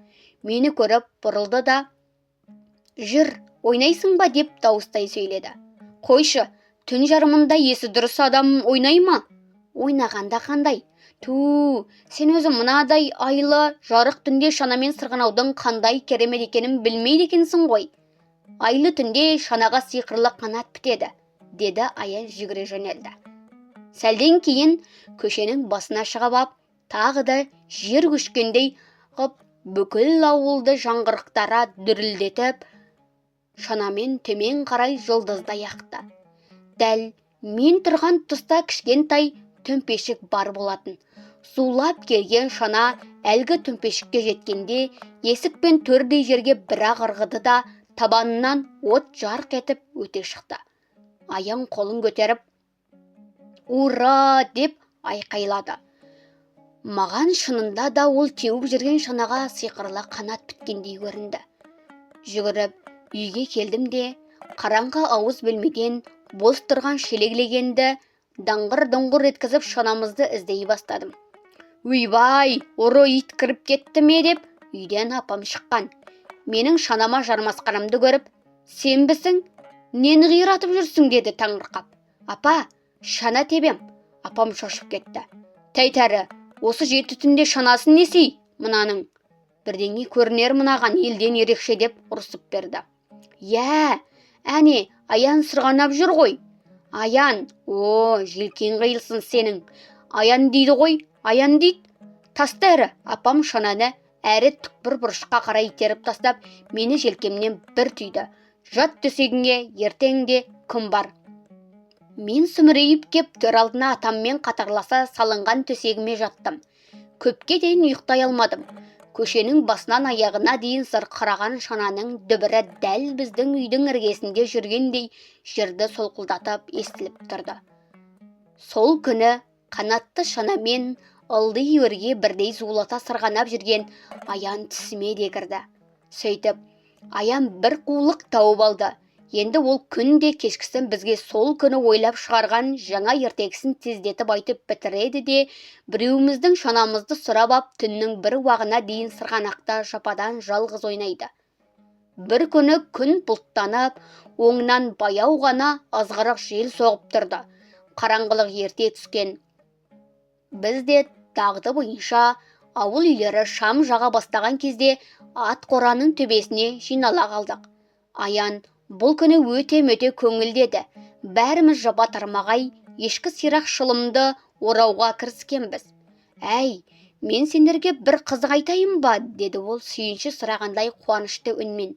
[SPEAKER 1] Мені көріп бұрылды да: «Жүр, ойнайсың ба?» деп дауыстай сөйледі. «Қойшы, түн жарымында есі дұрыс адам ойнай ма?» «Ойнағанда қандай? Ту, сен өзі мынадай айлы жарық түнде шанамен сырғанаудың қандай керемет екенін білмейді екенсің ғой. Айлы түнде шанаға сиқырлы қанат бітеді», деді Аян жүгіре жөнелді. Сәлден кейін көшенің басына шығып ап, тағы да жер көшкендей қып, бүкіл ауылды жаңғырықтара дүрілдетіп, шанамен төмен қарай жұлдыздай ақты. Дәл мен тұрған тұста кішкентай төмпешік бар болатын. Зулап келген шана әлгі төмпешікке жеткенде есік пен төрдей жерге бір-ақ ырғыды да табанынан от жарқ етіп өте шықты. Аян қолын көтеріп «Ура!» деп айқайлады. Маған шынында да ол теуіп жүрген шанаға сиқырлы қанат біткендей көрінді. Жүгіріп үйге келдім де, қараңғы ауыз бөлмеден бос тұрған шелеглегенді даңғыр-дұңғыр еткізіп шанамызды іздей бастадым. «Уйбай, ұры ит кіріп кетті ме?» деп үйден апам шыққан. Менің шанама жармасқанымды көріп: «Сен бісің? Нені қиратып жүрсің?» деді таңырқап. «Апа, шана тебем». Апам шошып кетті. «Тәйтәрі, осы жеті түнде шанасын несей мұнаның?» бірдеңе көрінер мынаған елден ерекше деп ұрсып берді. Әне, Аян сырғанап жүр ғой. Аян, желкен қиылсын сенің. Аян дейді ғой, Аян дейді. Таста әрі, апам шананы әрі түкпір бұрышқа қарай итеріп тастап, мені желкемнен бір түйді. Жат төсегіңе, ертеңде күн бар. Мен сүмірейіп кеп төр алдына атаммен қатарласа салынған төсегіме жаттым. Көпке дейін ұйықтай алмадым. Көшенің басынан аяғына дейін сырқыраған шананың дүбірі дәл біздің үйдің іргесінде жүргендей жерді солқылдатып естіліп тұрды. Сол күні қанатты шанамен ылди өрге бірдей зулата сырғанап жүрген Аян түсіме де кірді. Сөйтіп, Аян бір қулық тауып алды. Енді ол күнде кешкісін бізге сол күні ойлап шығарған жаңа ертегісін тездетіп айтып бітіреді де, біреуіміздің шанамызды сұрап ап, түннің бір уағына дейін сырғанақта жападан жалғыз ойнайды. Бір күні күн бұлттанып, оңынан баяу ғана азғырық жел соғып тұрды. Қараңғылық ерте түскен. Біз де дағды бойынша ауыл үйлері шам жаға бастаған кезде ат қораның төбесіне жинала қалдық. Аян бұл күні өте-мөте көңілдеді. Бәріміз жаба тармағай ешкі сирақ шылымды орауға кіріскенбіз. Мен сендерге бір қызық айтайын ба, деді ол сүйінші сұрағандай қуанышты үнмен.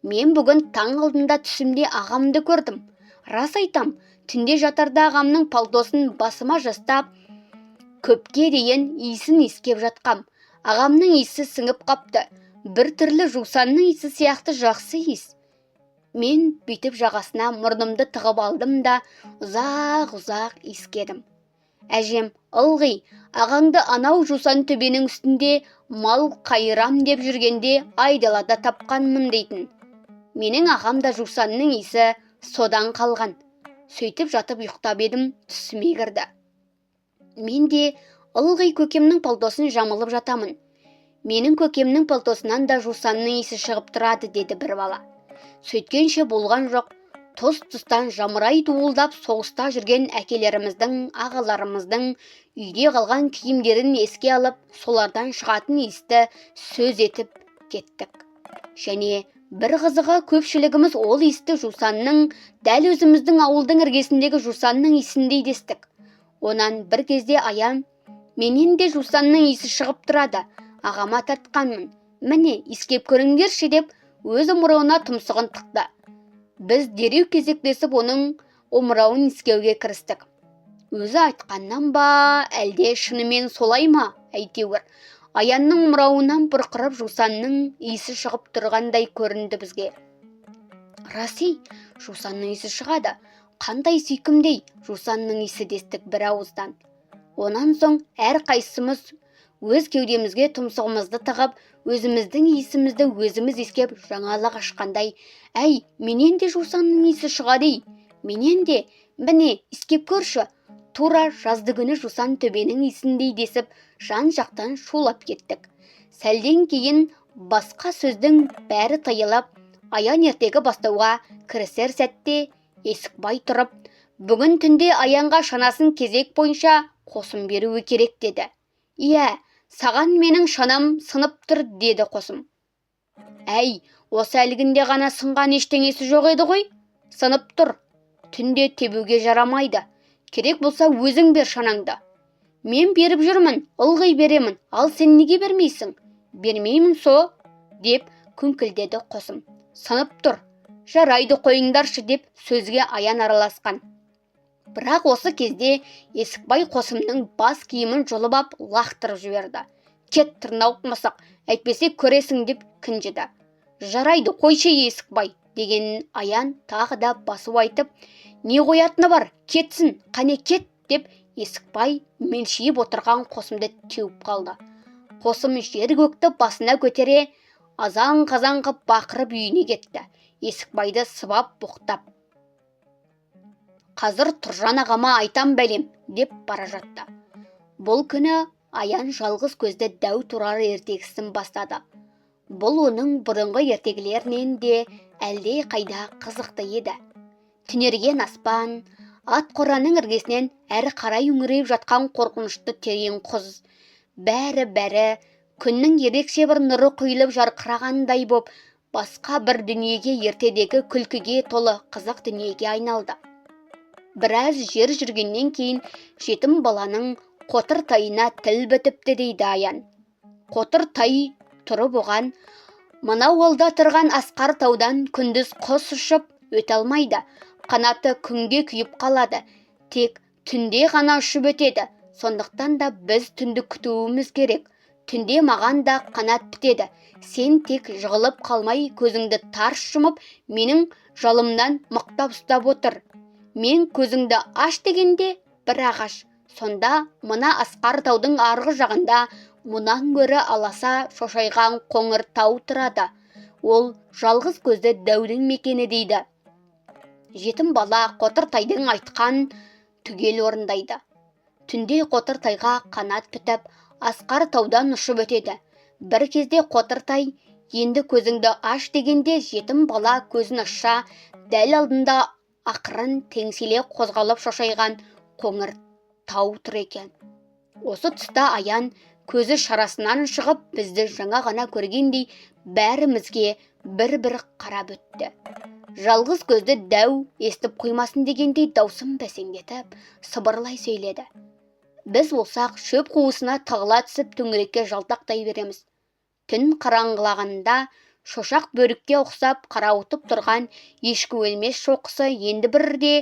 [SPEAKER 1] Мен бүгін таң алдында түсімде ағамды көрдім. Рас айтам, түнде жатарда ағамның палтосын басыма жастап, көпке дейін иісін иіскеп жатқам. Ағамның иісі сіңіп қапты. Бір түрлі жусанның иісі сияқты жақсы иіс. Мен бүйтіп жағасына мұрнымды тығып алдым да ұзақ-ұзақ иіскедім. Әжем, ылғи, ағаңды анау жусан төбенің үстінде мал қайырам деп жүргенде айдалада тапқанмын дейтін. Менің ағам да жусанның иісі содан қалған. Сөйтіп жатып ұйықтап едім, түсіме кірді. Мен де ылғи көкемнің палтосын жамылып жатамын. Менің көкемнің палтосынан да жусанның иісі шығып тұрады, деді бір бала. Сөйткенше болған жоқ. Тұс-тұстан жамырай дуылдап соғыста жүрген әкелеріміздің, ағаларымыздың үйде қалған киімдерін еске алып, солардан шығатын иісті сөз етіп кеттік. Және бір қызығы, көпшілігіміз ол иісті жусанның, дәл өзіміздің ауылдың іргесіндегі жусанның иісіндей дестік. Онан бір кезде Аян, менен де жусанның иісі шығып тұрады, ағама тартқанмын. Міне, иіскеп көріңдерші деп, өз омырауына тұмсығын тықты. Біз дереу кезектесіп оның омырауын иіскеуге кірістік. Өзі айтқаннан ба, әлде шынымен солай ма? Әйтеуір, Аянның омырауынан бұрқырып жусанның иісі шығып тұрғандай көрінді бізге. Раси, жусанның иісі шығады. Қандай сүйкімдей жусанның иісі дестік бір ауыздан. Онан соң әр қайсымыз өз кеудемізге тұмсығымызды тығып, өзіміздің иісімізді өзіміз иіскеп жаңалық ашқандай, менен де жусанның иісі шығады. Менен де, міне, иіскеп көрші. Тура жазды күні жусан төбенің иісіндей десіп, жан-жақтан шулап кеттік. Сәлден кейін басқа сөздің бәрі тыйылып, Аян ертегі бастауға кірісер сәтте Есікбай тұрып, бүгін түнде Аянға шанасын кезек бойынша қосым беруі керек деді. Саған менің шанам сынып тұр, деді қосым. Осы әлгінде ғана сынған ештеңесі жоқ еді ғой? Сынып тұр. Түнде тебуге жарамайды. Керек болса өзің бер шанаңды. Мен беріп жүрмін, ылғи беремін, ал сен неге бермейсің? Бермеймін со, деп күңкілдеді қосым. Сынып тұр. Жарайды қойыңдаршы деп сөзге Аян араласқан. Бірақ осы кезде Есікбай қосымның бас киімін жұлып ап лақтырып жіберді. Кет тырнауық мысық, әйтпесе көресің деп кінжіді. Жарайды қойшы Есікбай, дегенін Аян тағы да басу айтып, не қоятыны бар, кетсін, қане кет, деп Есікбай мелшиіп отырған қосымды теуіп қалды. Қосым жер-көкті басына көтере, азан-қазан қып бақырып үйіне кетті. Есікбайды сыбап боқтап, қазір Тұржан ағама айтам бәлем, деп бара жатты. Бұл күні Аян жалғыз көзді дәу тұрар ертегісін бастады. Бұл оның бұрынғы ертегілерінен де әлде қайда қызықты еді. Түнерген аспан, ат қораның іргесінен әрі қарай үңірейіп жатқан қорқынышты терең құз, бәрі күннің ерекше бір нұры құйылып жарқырағандай боп, басқа бір дүниеге, ертедегі күлкіге толы қызық дүниеге айналды. Біраз жер жүргеннен кейін жетім баланың қотыр тайына тіл бітіпті дейді Аян. Қотыр тай тұрып оған: «Мынау алда тұрған асқар таудан күндіз құс ұшып өте алмайды, қанаты күнге күйіп қалады, тек түнде ғана ұшып өтеді. Сондықтан да біз түнді күтуіміз керек. Түнде маған да қанат бітеді. Сен тек жығылып қалмай, көзіңді тарс жұмып, менің жалымнан мықтап ұстап отыр. Мен көзіңді аш дегенде бір ағаш. Сонда мына асқар таудың арғы жағында мұнан гөрі аласа шошайған қоңыр тау тұрады. Ол жалғыз көзді дәудің мекені» дейді. Жетім бала қотыр тайдың айтқан түгел орындайды. Түнде қотыр тайға қанат бітіп, асқар таудан ұшып өтеді. Бір кезде қотыр тай: «Енді көзіңді аш» дегенде, жетім бала көзін ашса, дәл алдында ақырын теңселе қозғалып шошайған қоңыр тау тұр екен. Осы тұста Аян көзі шарасынан шығып, бізді жаңа ғана көргендей бәрімізге бір-бір қарап өтті. Жалғыз көзді дәу естіп қоймасын дегендей даусым бәсеңдетіп, сыбырлай сөйледі. Біз болсақ шөп қуысына тығыла түсіп төңірекке жалтақтай береміз. Түн қараңғылағанда шошақ бөрікке ұқсап қарауытып тұрған ешкі өлмес шоқысы енді бірде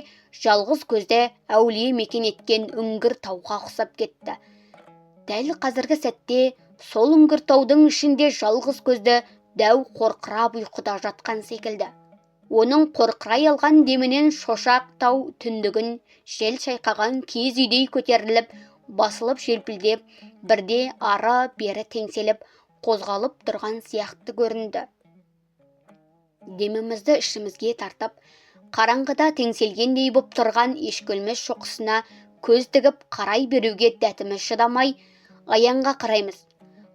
[SPEAKER 1] жалғыз көзді әулие мекен еткен үңгір тауға ұқсап кетті. Дәл қазіргі сәтте сол үңгір таудың ішінде жалғыз көзді дәу қорқырап ұйқыда жатқан секілді. Оның қорқырай алған демінен шошақ тау түндігін жел шайқаған киіз үйдей көтеріліп, басылып желпілдеп, бірде ары бері теңселіп, қозғалып тұрған сияқты көрінді. Демімізді ішімізге тартып, қараңғыда теңселгендей боп тұрған ешкі өлмес шоқысына көз тігіп қарай беруге дәтіміз шыдамай, Аянға қараймыз.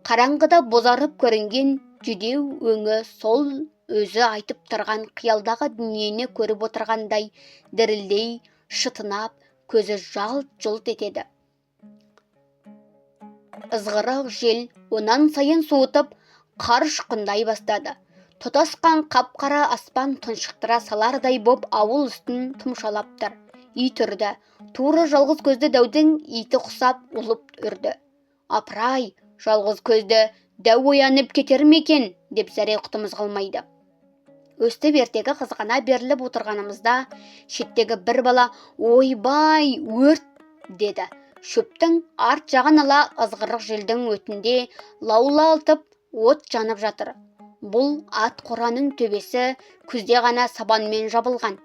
[SPEAKER 1] Қараңғыда бозарып көрінген жүдеу өңі сол өзі айтып тұрған қиялдағы дүниені көріп отырғандай дірілдей, шытынап, көзі жалт-жұлт етеді. Ызғырық жел онан сайын суытып, қар ұшқындай бастады. Тұтасқан қап-қара аспан тұншықтыра салардай боп ауыл үстін тұмшалап тұр. Ит үрді. Тура жалғыз көзді дәудің иті құсап ұлып үрді. «Апырай, жалғыз көзді дәу оянып кетер ме екен?» деп зәре құтымыз қалмайды. Өстіп ертегі қызғана беріліп отырғанымызда шеттегі бір бала «Ойбай, өрт!» деді. Шөптің арт жағын ала ызғырық желдің өтінде лаулалтып от жанып жатыр. Бұл ат қораның төбесі күзде ғана сабанмен жабылған.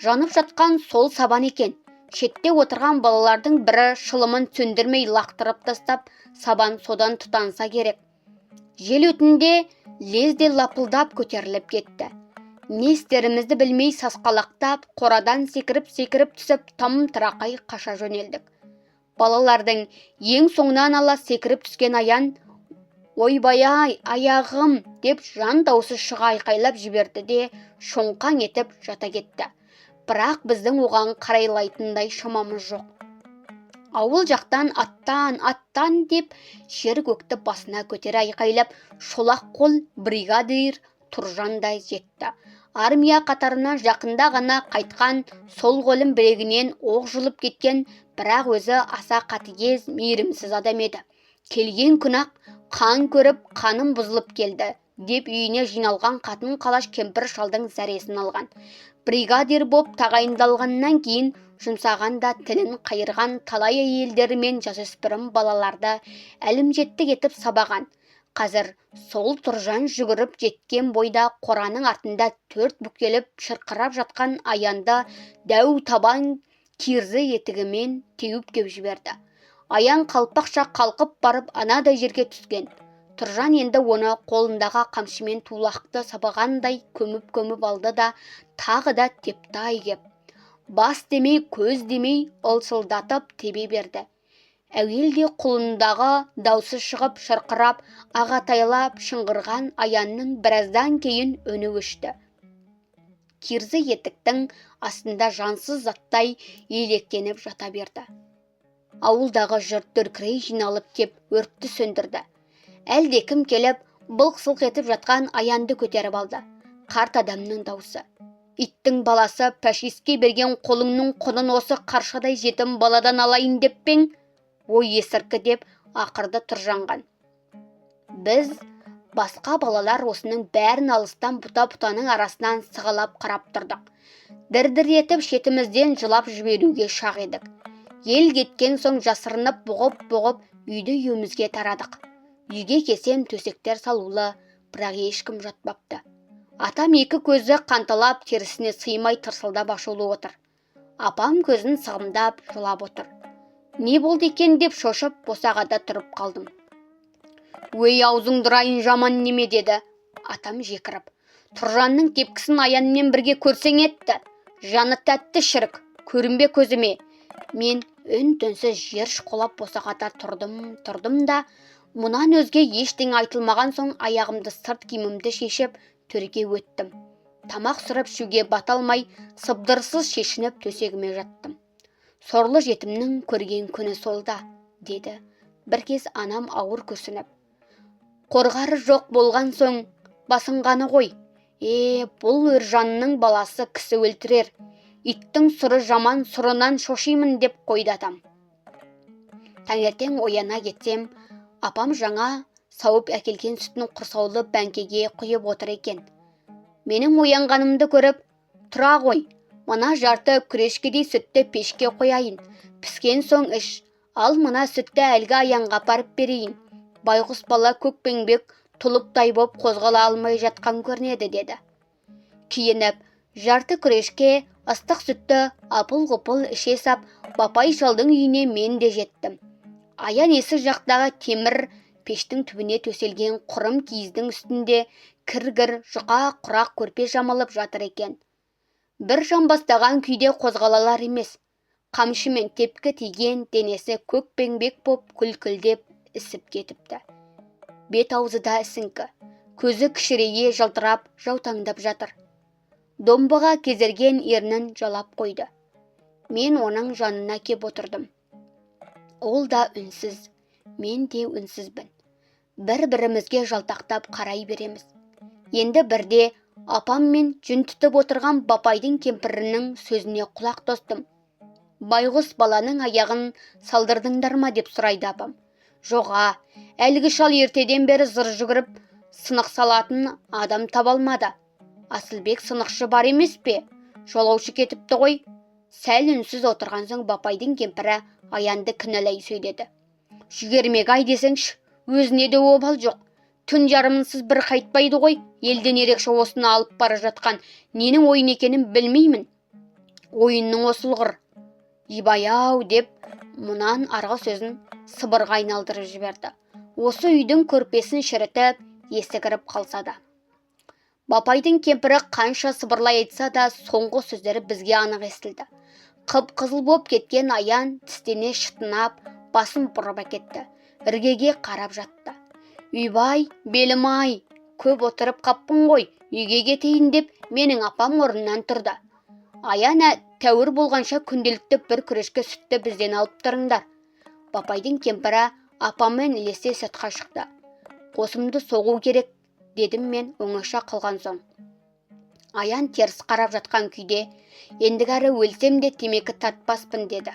[SPEAKER 1] Жанып жатқан сол сабан екен. Шетте отырған балалардың бірі шылымын сөндірмей лақтырып тастап, сабан содан тұтанса керек. Жел өтінде лезде лапылдап көтеріліп кетті. Не істерімізді білмей сасқалақтап, қорадан секіріп түсіп, тым-тырақай қаша жөнелдік. Балалардың ең соңынан ала секіріп түскен Аян «Ойбай-ай, аяғым!» деп жан даусы шыға айқайлап жіберді де шоңқаң етіп жата кетті. Бірақ біздің оған қарайлайтындай шамамыз жоқ. Ауыл жақтан аттан деп жер көкті басына көтере айқайлап, шолақ қол бригадир Тұржандай жетті. Армия қатарына жақында ғана қайтқан, сол қолын білегінен оқ жұлып кеткен, бірақ өзі аса қатыгез, мейірімсіз адам еді. Келген күн-ақ қан көріп, қаным бұзылып келді деп үйіне жиналған қатын қалаш кемпір шалдың зәресін алған. Бригадир боп тағайындалғаннан кейін жұмсағанда тілін қайырған талай әйелдері мен жасөспірім балаларды әлімжеттік етіп сабаған. Қазір сол Тұржан жүгіріп жеткен бойда қораның артында төрт бүктеліп шырқырап жатқан Аянды дәу табан кирзі етігімен теуіп кеп жіберді. Аян қалпақша қалқып барып анадай жерге түскен. Тұржан енді оны қолындағы қамшымен тулақты сабағандай көміп алды да тағы да тептай кеп. Бас демей, көз демей ылсылдатып тебе берді. Әуелде құлындағы даусы шығып шырқырап, ағатайлап шыңғырған Аянның біраздан кейін үні өшті. Кирзі етіктің астында жансыз заттай електеніп жата берді. Ауылдағы жұрт дүркірей жиналып кеп өртті сөндірді. Әлдекім келіп, былқ-сылқ етіп жатқан Аянды көтеріп алды. Қарт адамның даусы. Иттің баласы, пәшеске берген қолыңның құнын осы қаршадай жетім баладан алайын деп пең? Ой есіркі деп ақырды Тұржанған. Біз, басқа балалар осының бәрін алыстан бұта-бұтаның арасынан сығалап қарап тұрдық. Дір-дір етіп шетімізден жылап жіберуге шақ едік. Ел кеткен соң жасырынып бұғып-бұғып үйді-үйімізге тарадық. Үйге келсем төсектер салулы, бірақ ешкім жатпапты. Атам екі көзі қанталап, терісіне сыймай тырсылдап ашулы отыр. Апам көзін сығымдап жылап отыр. Не болды екен деп шошып босағада тұрып қалдым. Өй аузыңды ұрайын жаман неме деді. Атам жекіріп. Тұржанның тепкісін Аянмен бірге көрсең етті. Жаны тәтті шірік, көрінбе көзіме. Мен үн-түнсіз жер шұқылап босағада тұрдым да, мұнан өзге ештеңе айтылмаған соң аяғымды сырт киімімді шешіп төрге өттім. Тамақ сұрап ішуге бата алмай, сыбдырсыз шешініп төсегіме жаттым. Сорлы жетімнің көрген күні солда, деді. Бір кез анам ауыр күрсініп. Қорғары жоқ болған соң басынғаны ғой. Бұл Өржанның баласы кісі өлтірер. Иттің сұры жаман, сұрынан шошимын деп қойды атам. Таңертең ояна кетсем, апам жаңа сауып әкелген сүтін құрсаулы бәңкеге құйып отыр екен. Менің оянғанымды көріп, тұра ғой, мына жарты күрешкедей сүтті пешке қояйын. Піскен соң іш, ал мына сүтті әлгі Аянға апарып берейін. Байғұс бала көкпеңбек тұлыптай боп қозғала алмай жатқан көрінеді, деді. Киініп, жарты күрешке ыстық сүтті апыл-ғұпыл іше сап, Бапай шалдың үйіне мен де жеттім. Аян есік жақтағы темір пештің түбіне төселген құрым киіздің үстінде кіргір жұқа құрақ көрпе жамылып жатыр екен. Бір жамбастаған күйде қозғалалар емес. Қамшымен тепкі тиген денесі көкпеңбек боп күлкілдеп ісіп кетіпті. Бет аузы да ісіңкі, көзі кішірейе жылтырап, жаутаңдап жатыр. Домбыға кезерген ернін жалап қойды. Мен оның жанына кеп отырдым. Ол да үнсіз, мен де үнсізбін. Бір-бірімізге жалтақтап қарай береміз. Енді бірде апам мен жүн түтіп отырған Бапайдың кемпірінің сөзіне құлақ тостым. Байғұс баланың аяғын салдырдыңдар ма деп сұрайды апам. Жоға, әлгі шал ертеден бері зыр жүгіріп, сынық салатын адам табалмады. Асылбек сынықшы бар емес пе? Жолаушы кетіпті ғой. Сәл үнсіз отырған соң Бапайдың кемпірі Аянды кінәлай сөйледі. Жүгермек-ай десеңші, өзіне де обал жоқ. Түн жарымынсыз бір қайтпайды ғой. Елден ерекше осыны алып бара жатқан ненің ойын екенін білмеймін. Ойынның осылғыр. Ибай-ау деп мұнан арғы сөзін сыбырға айналдырып жіберді. Осы үйдің көрпесін шірітіп, есі кіріп қалса да. Бапайдың кемпірі қанша сыбырлай айтса да, соңғы сөздері бізге анық естілді. Қып-қызыл боп кеткен Аян тістене шытынап, басын бұрып әкетті. Іргеге қарап жатты. Үйбай, белім-ай, көп отырып қаппын ғой, үйге кетейін деп менің апам орнынан тұрды. Аян тәуір болғанша күнделікті бір күрешке сүтті бізден алып тұрыңдар. Бапайдың кемпірі апаммен ілесе сыртқа шықты. Қосымды соғу керек, дедім мен оңаша қылған соң. Аян теріс қарап жатқан күйде, ендігәрі өлсем де темекі тартпаспын, деді.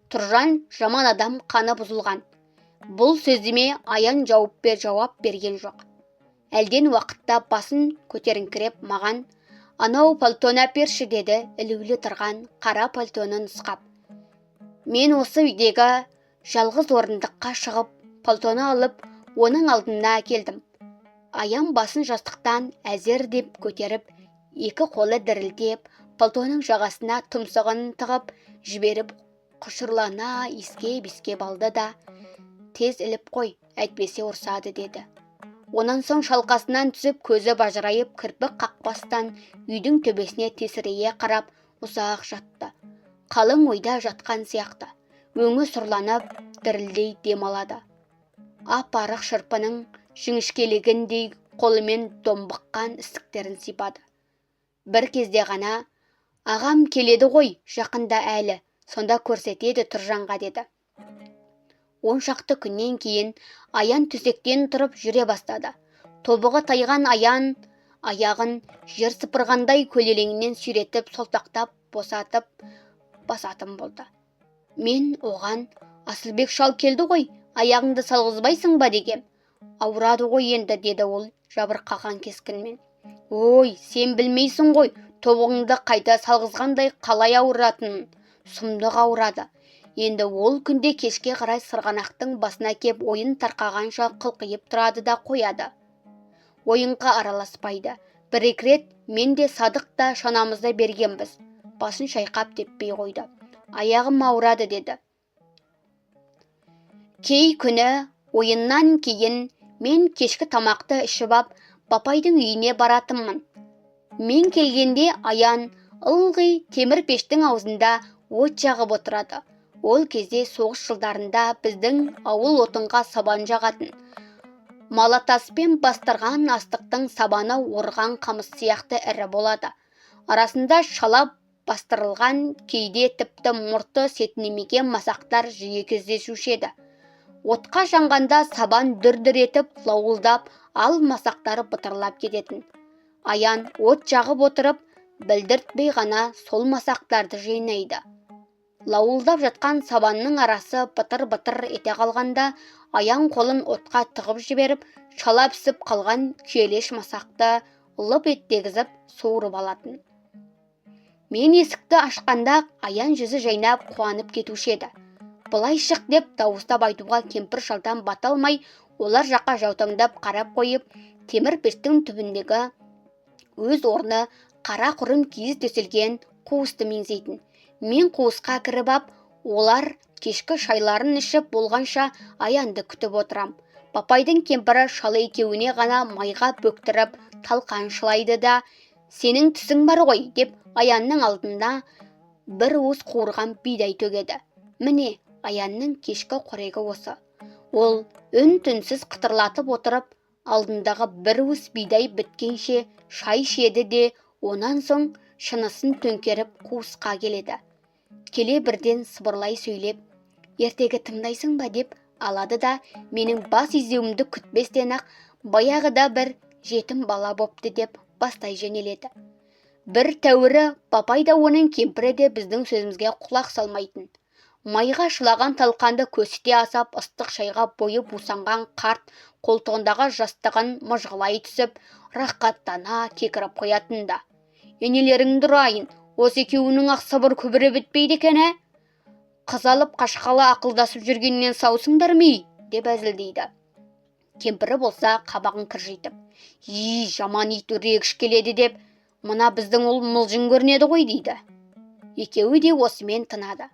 [SPEAKER 1] Тұржан жаман адам, қаны бұзылған. Бұл сөзіме Аян жауап берген жоқ. Әлден уақытта басын көтеріңкіреп маған, анау пальтоны әперші, деді ілулі тұрған қара пальтоны нұсқап. Мен осы үйдегі жалғыз орындыққа шығып, пальтоны алып, оның алдына әкелдім. Аян басын жастықтан әзер деп көтеріп, екі қолы дірілдеп, пальтоның жағасына тұмсығын тығып, жіберіп, құшырлана иіскеп алды да, тез іліп қой, әйтпесе ұрсады, деді. Онан соң шалқасынан түсіп, көзі бажырайып, кірпік қақпастан үйдің төбесіне тесірейе қарап, ұзақ жатты. Қалың ойда жатқан сияқты, өңі сұрланып, дірілдей демалады. Ап-арық шырпының жіңішкелегіндей қолымен домбыққан ісіктерін сипады. Бір кезде ғана, ағам келеді ғой, жақында әлі, сонда көрсетеді Тұржанға, деді. 10 шақты күннен кейін Аян төсектен тұрып жүре бастады. Тобығы тайған Аян аяғын жер сыпырғандай көлелеңінен сүйретіп, солтақтап, босатып, басатын болды. Мен оған, Асылбек шал келді ғой, аяғыңды салғызбайсың ба дегем. Ауырады ғой енді, деді ол жабырқаған кескінмен. Ой, сен білмейсің ғой, тобығыңды қайта салғызғандай қалай ауыратынын. Сұмдық ауырады. Енді ол күнде кешке қарай сырғанақтың басына кеп ойын тарқағанша қылқиып тұрады да қояды. Ойынға араласпайды. Бір-екі рет мен де Садық та шанамызды бергенбіз. Басын шайқап теппей қойды. Аяғым ауырады деді. Кей күні ойыннан кейін мен кешкі тамақты ішіп ап, Бапайдың үйіне баратынмын. Мен келгенде Аян ылғи темір пештің аузында от жағып отырады. Ол кезде соғыс жылдарында біздің ауыл отынға сабан жағатын. Малатаспен бастырған астықтың сабаны орған қамыс сияқты ірі болады. Арасында шалап бастырылған, кейде тіпті мұрты сетінемеген масақтар жиі кездесуші еді. Отқа жанғанда сабан дүр-дүр етіп, лауылдап, ал масақтары бытырлап кететін. Аян от жағып отырып, білдіртпей ғана сол масақтарды жинайды. Лауылдап жатқан сабанның арасы бытыр-бытыр ете қалғанда, Аян қолын отқа тығып жіберіп, шала пісіп қалған күйелеш масақты лып еттегізіп суырып алатын. Мен есікті ашқанда Аян жүзі жайнап қуанып кетуші еді. Былай шық деп дауыстап айтуға кемпір шалдан бата алмай, олар жаққа жаутаңдап қарап қойып, темір пештің түбіндегі өз орны қара құрым киіз төселген қуысты меңзейтін. Мен қуысқа кіріп ап, олар кешкі шайларын ішіп болғанша Аянды күтіп отырам. Бапайдың кемпірі шалы екеуіне ғана майға бөктіріп талқаншылайды да, сенің түсің бар ғой, деп Аянның алдында бір уыс қуырған бидай төгеді. Міне, Аянның кешкі қорегі осы. Ол үн-түнсіз қытырлатып отырып, алдындағы бір уыс бидай біткенше шай ішеді де, онан соң шынысын төңкеріп қуысқа келеді. Келе бірден сыбырлай сөйлеп, ертегі тыңдайсың ба деп алады да, менің бас изеуімді күтпестен-ақ, баяғыда бір жетім бала бопты деп бастай жөнеледі. Бір тәуірі Бапай да оның кемпірі де біздің сөзімізге құлақ салмайтын. Майға шылаған талқанды көсіте асап, ыстық шайға бойы бусанған қарт қолтығындағы жастығын мыжғылай түсіп, рақаттана кекіріп қоятында. Енелеріңді ұрайын, осы екеуінің ақ сыбыр күбірі бітпейді екен, ә? Қыз алып қашқалы ақылдасып жүргеннен саусыңдар ме? Деп әзілдейді. Кемпірі болса қабағын кіржитіп, жаман ит үрегіш келеді деп, мына біздің ол мылжың көрінеді ғой, дейді. Екеуі де осымен тынады.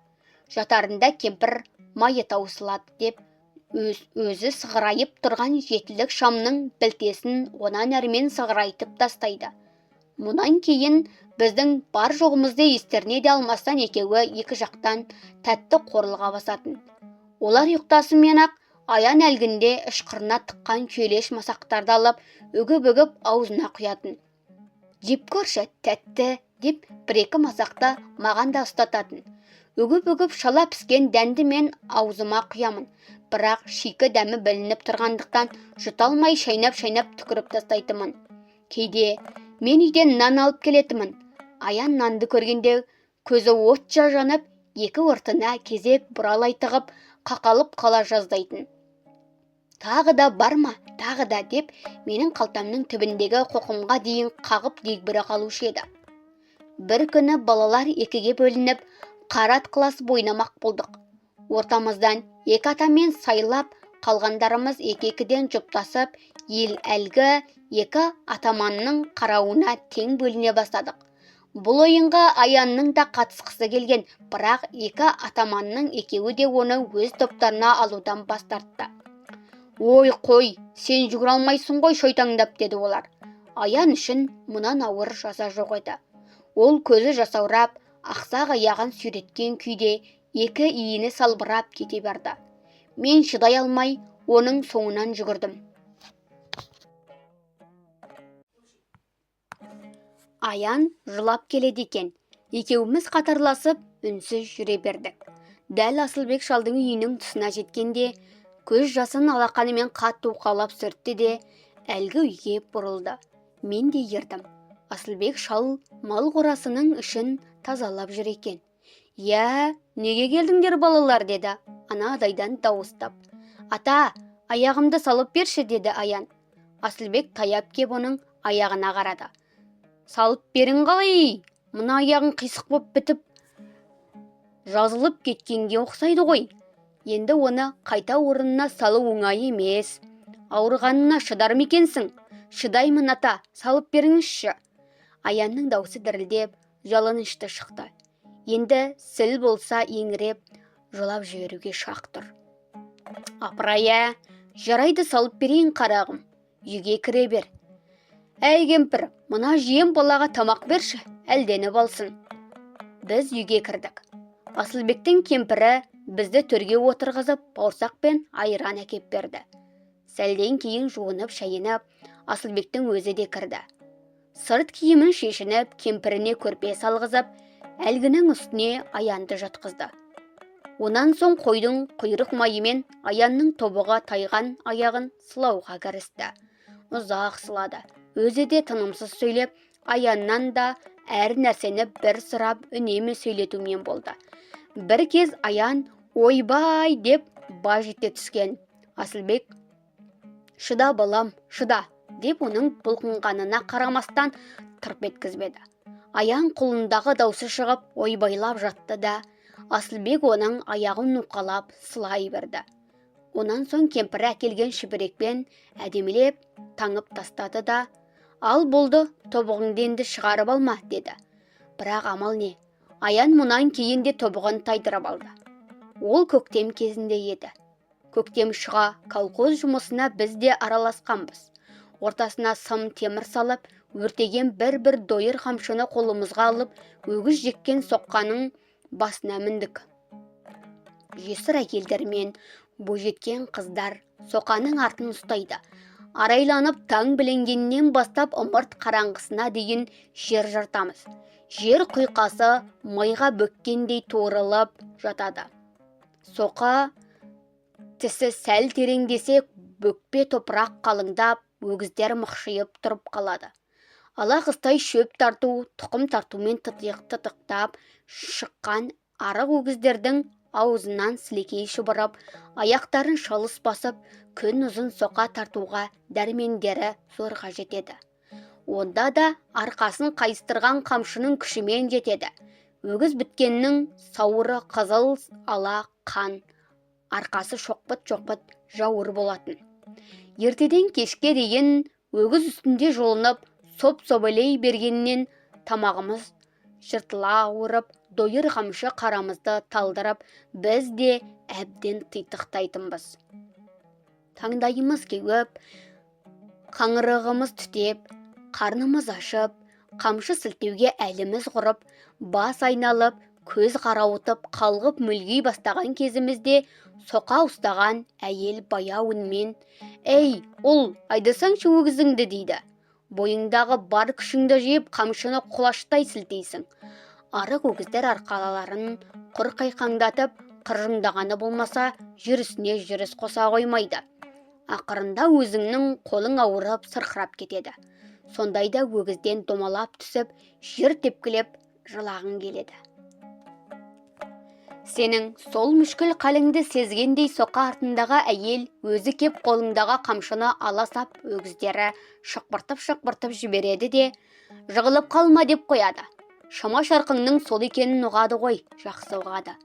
[SPEAKER 1] Жатарында кемпір майы таусылады деп, өзі сығырайып тұрған жетілік шамның білтесін онан әрмен сығырайтып тастайды. Мұнан кейін біздің бар жоғымызды естеріне де алмастан екеуі екі жақтан тәтті қорылға басатын. Олар ұйықтасымен-ақ Аян әлгінде ішқырына тыққан күйелеш масақтарды алып, үгіп-үгіп аузына құятын. Жеп көрші, тәтті, деп бір-екі масақты маған да ұстататын. Үгіп-үгіп шала піскен дәнді мен аузыма құямын. Бірақ шикі дәмі білініп тұрғандықтан жұта алмай шайнап-шайнап түкіріп тастайтымын. Кейде мен үйден нан алып келетімін. Аян нанды көргенде көзі отша жанып, екі ұртына кезек бұралай тығып, қақалып қала жаздайтын. Тағы да бар ма, тағы да, деп менің қалтамның түбіндегі қоқымға дейін қағып дегбірі қалушы еді. Бір күні балалар екіге бөлініп, қарат қыласып ойнамақ болдық. Ортамыздан екі атамен сайлап, қалғандарымыз екі-екіден жұптасып, ел әлгі екі атаманның қарауына тең бөліне бастадық. Бұл ойынға Аянның да қатысқысы келген, бірақ екі атаманның екеуі де оны өз топтарына алудан бас тартты. Ой, қой, сен жүгіре алмайсың ғой шойтаңдап, деді олар. Аян үшін мұнан ауыр жаза жоқ еді. Ол көзі жасаурап, ақсақ аяғын сүйреткен күйде екі иіні салбырап кете барды. Мен шыдай алмай, оның соңынан жүгірдім. Аян жылап келеді екен. Екеуіміз қатарласып, үнсіз жүре бердік. Дәл Асылбек шалдың үйінің тұсына жеткенде, көз жасын алақанымен қатты уқалап сүртті де, әлгі үйге бұрылды. Мен де ердім. Асылбек шал мал қорасының ішін тазалап жүр екен. «Я, неге келдіңдер балалар?» деді, анадайдан дауыстап. «Ата, аяғымды салып берші», деді Аян. Асылбек таяп кеп оның аяғына қарады. «Салып берің қалай? Мына аяғың қисық боп бітіп, жазылып кеткенге ұқсайды ғой. Енді оны қайта орнына салу оңай емес. Ауырғанына шыдар ма екенсің?» «Шыдаймын, ата, салып беріңізші». Аянның даусы дірілдеп, жалынышты шықты. Енді сіл болса еңіреп, жылап жіберуге шақ тұр. «Апырай, жарайды, салып берейін қарағым. Үйге кіре бер». «Әй кемпір, мына жиен балаға тамақ берші, әлденіп алсын». Біз үйге кірдік. Асылбектің кемпірі бізді төрге отырғызып, бауырсақ пен айран әкеп берді. Сәлден кейін жуынып, шайынып, Асылбектің өзі де кірді. Сырт киімін шешініп, кемпіріне көрпе салғызып, әлгінің үстіне Аянды жатқызды. Онан соң қойдың құйрық майымен Аянның тобыға тайған аяғын сылауға кірісті. Ұзақ сылады. Өзі де тынымсыз сөйлеп, Аяннан да әр нәрсені бір сұрап үнемі сөйлетумен болды. Бір кез Аян «ойбай» деп баж ете түскен. Асылбек «шыда балам, шыда» деп оның бұлқынғанына қарамастан тырп еткізбеді. Аян құлындағы даусы шығып ойбайлап жатты да, Асылбек оның аяғын нұқалап сылай берді. Онан соң кемпірі әкелген шүберекпен әдемілеп таңып тастады да, «Ал болды, тобығыңды енді шығарып алма» деді. Бірақ амал не? Аян мұнан кейін де тобығын тайдырып алды. Ол көктем кезінде еді. Көктем шыға колхоз жұмысына біз де араласқанбыз. Ортасына сым темір салып, өртеген бір дойыр қамшыны қолымызға алып, өгіз жеккен соққаның басына міндік. Жесір әйелдер мен бойжеткен қыздар соқаның артын ұстайды. Арайланып таң білінгеннен бастап ымырт қараңғысына дейін жер жыртамыз. Жер құйқасы майға бөккендей туырылып жатады. Соқа тісі сәл тереңдесе, бөкпе топырақ қалыңдап, өгіздер мықшиып тұрып қалады. Ала қыстай шөп тарту, тұқым тартумен тытықтап шыққан арық өгіздердің аузынан сілекей шұбырып, аяқтарын шалыс басып, күн ұзын соқа тартуға дәрмендері зорға жетеді. Онда да арқасын қайыстырған қамшының күшімен жетеді. Өгіз біткеннің сауыры қызыл ала қан, арқасы шоқпыт жауыр болатын. Ертеден кешке дейін өгіз үстінде жолынып, соп-собелей бергеннен тамағымыз жыртыла ауырып, дойыр қамшы қарамызды талдырып, біз де әбден титықтайтынбыз. Таңдайымыз кеуіп, қаңырығымыз түтеп, қарнымыз ашып, қамшы сілтеуге әліміз құрып, бас айналып, көз қарауытып, қалғып мүлгей бастаған кезімізде соқа ұстаған әйел баяу үнмен «Ей, ұл, айдасаңшы өгізіңді» дейді. Бойыңдағы бар күшіңді жиып, қамшыны құлаштай сілтейсің. Арық өгіздер арқаларын құр қайқаңдатып, қыржыңдағаны болмаса, жүрісіне жүріс қоса қоймайды. Ақырында өзіңнің қолың ауырып, сырқырап кетеді. Сондайда өгізден домалап түсіп, жер тепкілеп, жылағың келеді. Сенің сол мүшкіл қалыңды сезгендей соқа артындағы әйел өзі кеп қолыңдағы қамшыны аласап, өгіздері шықпыртып жібереді де, жығылып қалма деп қояды. Шама шарқыңның сол екенін ұғады ғой, жақсы ұғады.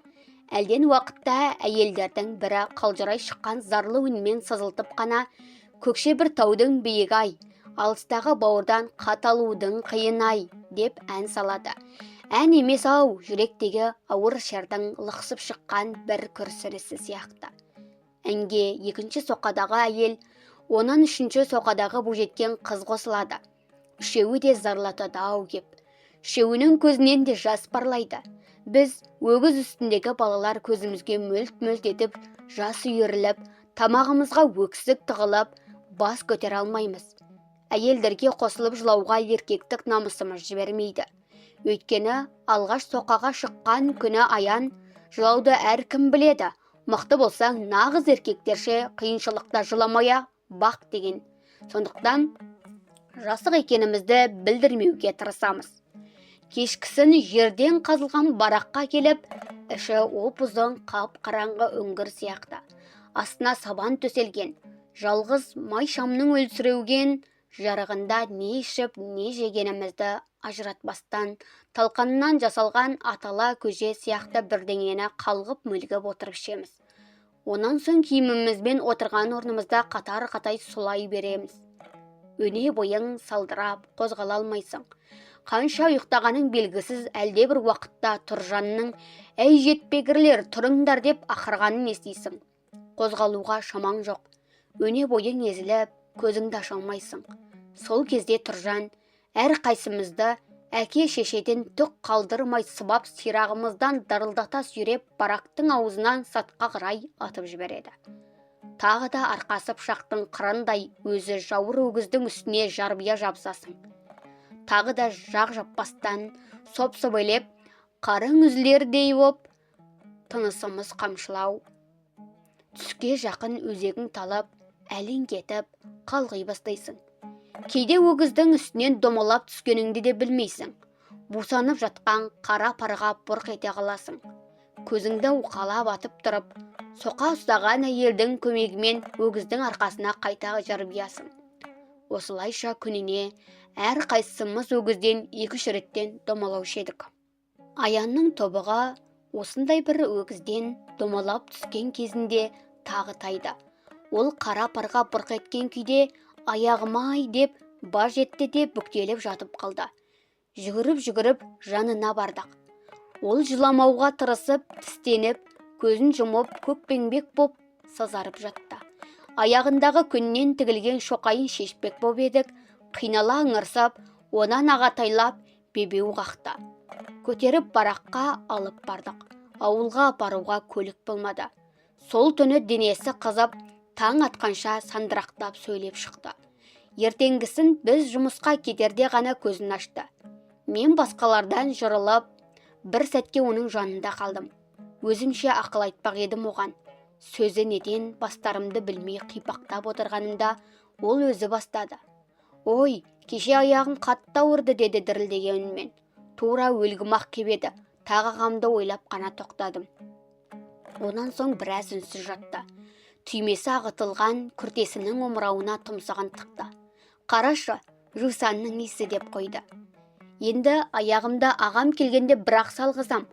[SPEAKER 1] Әлден уақытта әйелдердің бірі қалжырай шыққан зарлы үнмен сызылтып қана, көкше бір таудың биігі-ай, алыстағы бауырдан қат алудың қиын-ай деп ән салады. Ән емес-ау, жүректегі ауыр шердің лықсып шыққан бір күрсірісі сияқты. Әнге екінші соқадағы әйел, онан үшінші соқадағы бойжеткен қыз қосылады. Үшеуі де зарлатады-ау кеп. Үшеуінің көзінен де жас парлайды. Біз өгіз үстіндегі балалар көзімізге мөлт-мөлт етіп, жас үйіріліп, тамағымызға өксік тығылып, бас көтер алмаймыз. Әйелдерге қосылып жылауға еркектік намысымыз жібермейді. Өйткені алғаш соқаға шыққан күні Аян Жылауды әркім біледі. Мықты болсаң, нағыз еркектерше қиыншылықта жыламая бақ деген. Сондықтан жасық екенімізді білдірмеуге тырысамыз. Кешкісін жерден қазылған бараққа келіп, іші оп-ұзын қап-қараңғы үңгір сияқты. Астына сабан төселген, жалғыз май шамның өлсіреуген жарығында не ішіп, не жегенімізді ажыратпастан, талқанынан жасалған атала көже сияқты бірдеңені қалғып мүлгіп отырып ішеміз. Онан соң киімімізбен отырған орнымызда қатар-қатай сұлай береміз. Өне бойың салдырап, қозғала алмайсың. Қанша ұйықтағаның белгісіз әлде бір уақытта Тұржанның «Әй жетпегірлер, тұрыңдар» деп ақырғанын естисің. Қозғалуға шамаң жоқ. Өне бойың езіліп, көзіңді аша алмайсың. Сол кезде Тұржан әр қайсымызды әке-шешеден түк қалдырмай сыбап сирағымыздан дарылдата сүйреп барақтың аузынан сатқа қарай атып жібереді. Тағы да арқасы пышақтың қырандай өзі жауыр өгіздің үстіне жарбия жабысасың. Тағы да жақ жаппастан соп-собайлеп, қарың үзілердей боп, тынысымыз қамшылау. Түске жақын өзегің талып, әлің кетіп, қалғи бастайсың. Кейде өгіздің үстінен домалап түскеніңді де білмейсің. Бусанып жатқан қара парға бұрқ ете қаласың. Көзіңді уқалап атып тұрып, соқа ұстаған әйелдің көмегімен өгіздің арқасына қайта жарбиясың. Осылайша күніне әр қайсымыз өгізден 2-3 реттен домалаушы едік. Аянның тобыға осындай бір өгізден домалап түскен кезінде тағы тайды. Ол қара парға бұрқ еткен күйде аяғым-ай деп баж етті де бүктеліп жатып қалды. Жүгіріп жанына бардық. Ол жыламауға тырысып, тістеніп, көзін жұмып, көкпеңбек боп сазарып жатты. Аяғындағы күннен тігілген шоқайын шешпек боп едік, қинала ыңырсап, онан ағатайлап бебеу қақты. Көтеріп бараққа алып бардық. Ауылға апаруға көлік болмады. Сол түні денесі қызып, таң атқанша сандырақтап сөйлеп шықты. Ертеңгісін біз жұмысқа кетерде ғана көзін ашты. Мен басқалардан жырылып, бір сәтке оның жанында қалдым. Өзімше ақыл айтпақ едім оған. Сөзі неден бастарымды білмей қипақтап отырғанымда ол өзі бастады. «Ой, кеше аяғым қатты ауырды» деді дірілдеген үнмен. Тура өлгім-ақ кеп еді. Тағы ағамды ойлап қана тоқтадым. Онан соң біраз үнсіз жатты. Түймесі ағытылған күртесінің омырауына тұмсығын тықты. «Қарашы, жусанның иісі» деп қойды. Енді аяғымда ағам келгенде бірақ салғызам.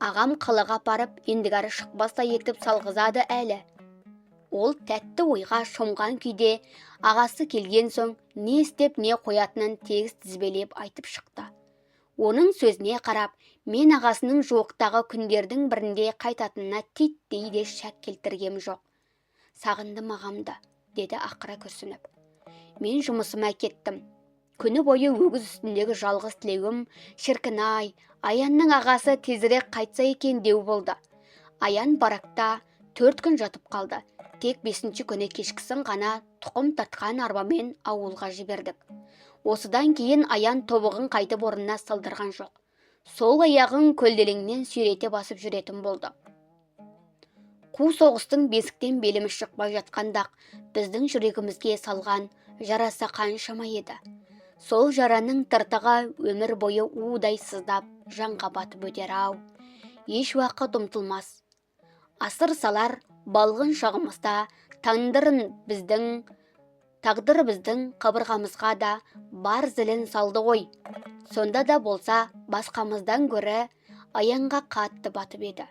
[SPEAKER 1] Ағам қалаға апарып, ендігәрі шықпаса етіп салғызады әлі. Ол тәтті ойға шомған күйде ағасы келген соң не істеп не қоятынын тегіс тізбелеп айтып шықты. Оның сөзіне қарап, мен ағасының жуықтағы күндердің бірінде қайтатынына титтей де шәк келтіргем жоқ. «Сағындым ағамды», деді ақыра күрсініп. Мен жұмысыма кеттім. Күні бойы өгіз үстіндегі жалғыз тілеуім, шіркін-ай, Аянның ағасы тезірек қайтса екен деу болды. Аян баракта 4 күн жатып қалды. Тек 5-ші күні кешкісін ғана тұқым тартқан арбамен ауылға жібердік. Осыдан кейін Аян тобығын қайтып орнына салдырған жоқ. Сол аяғын көлделеңнен сүйрете басып жүретін болды. Қу соғыстың бесіктен беліміз шықпай жатқандақ, біздің жүрегімізге салған жарасы қаншама еді. Сол жараның тыртығы өмір бойы удай сыздап, жанға батып өтер-ау. Еш уақыт ұмытылмас. Асыр салар балғын шағымызда тағдыр біздің қабырғамызға да бар зілін салды ғой. Сонда да болса басқамыздан гөрі Аянға қатты батып еді.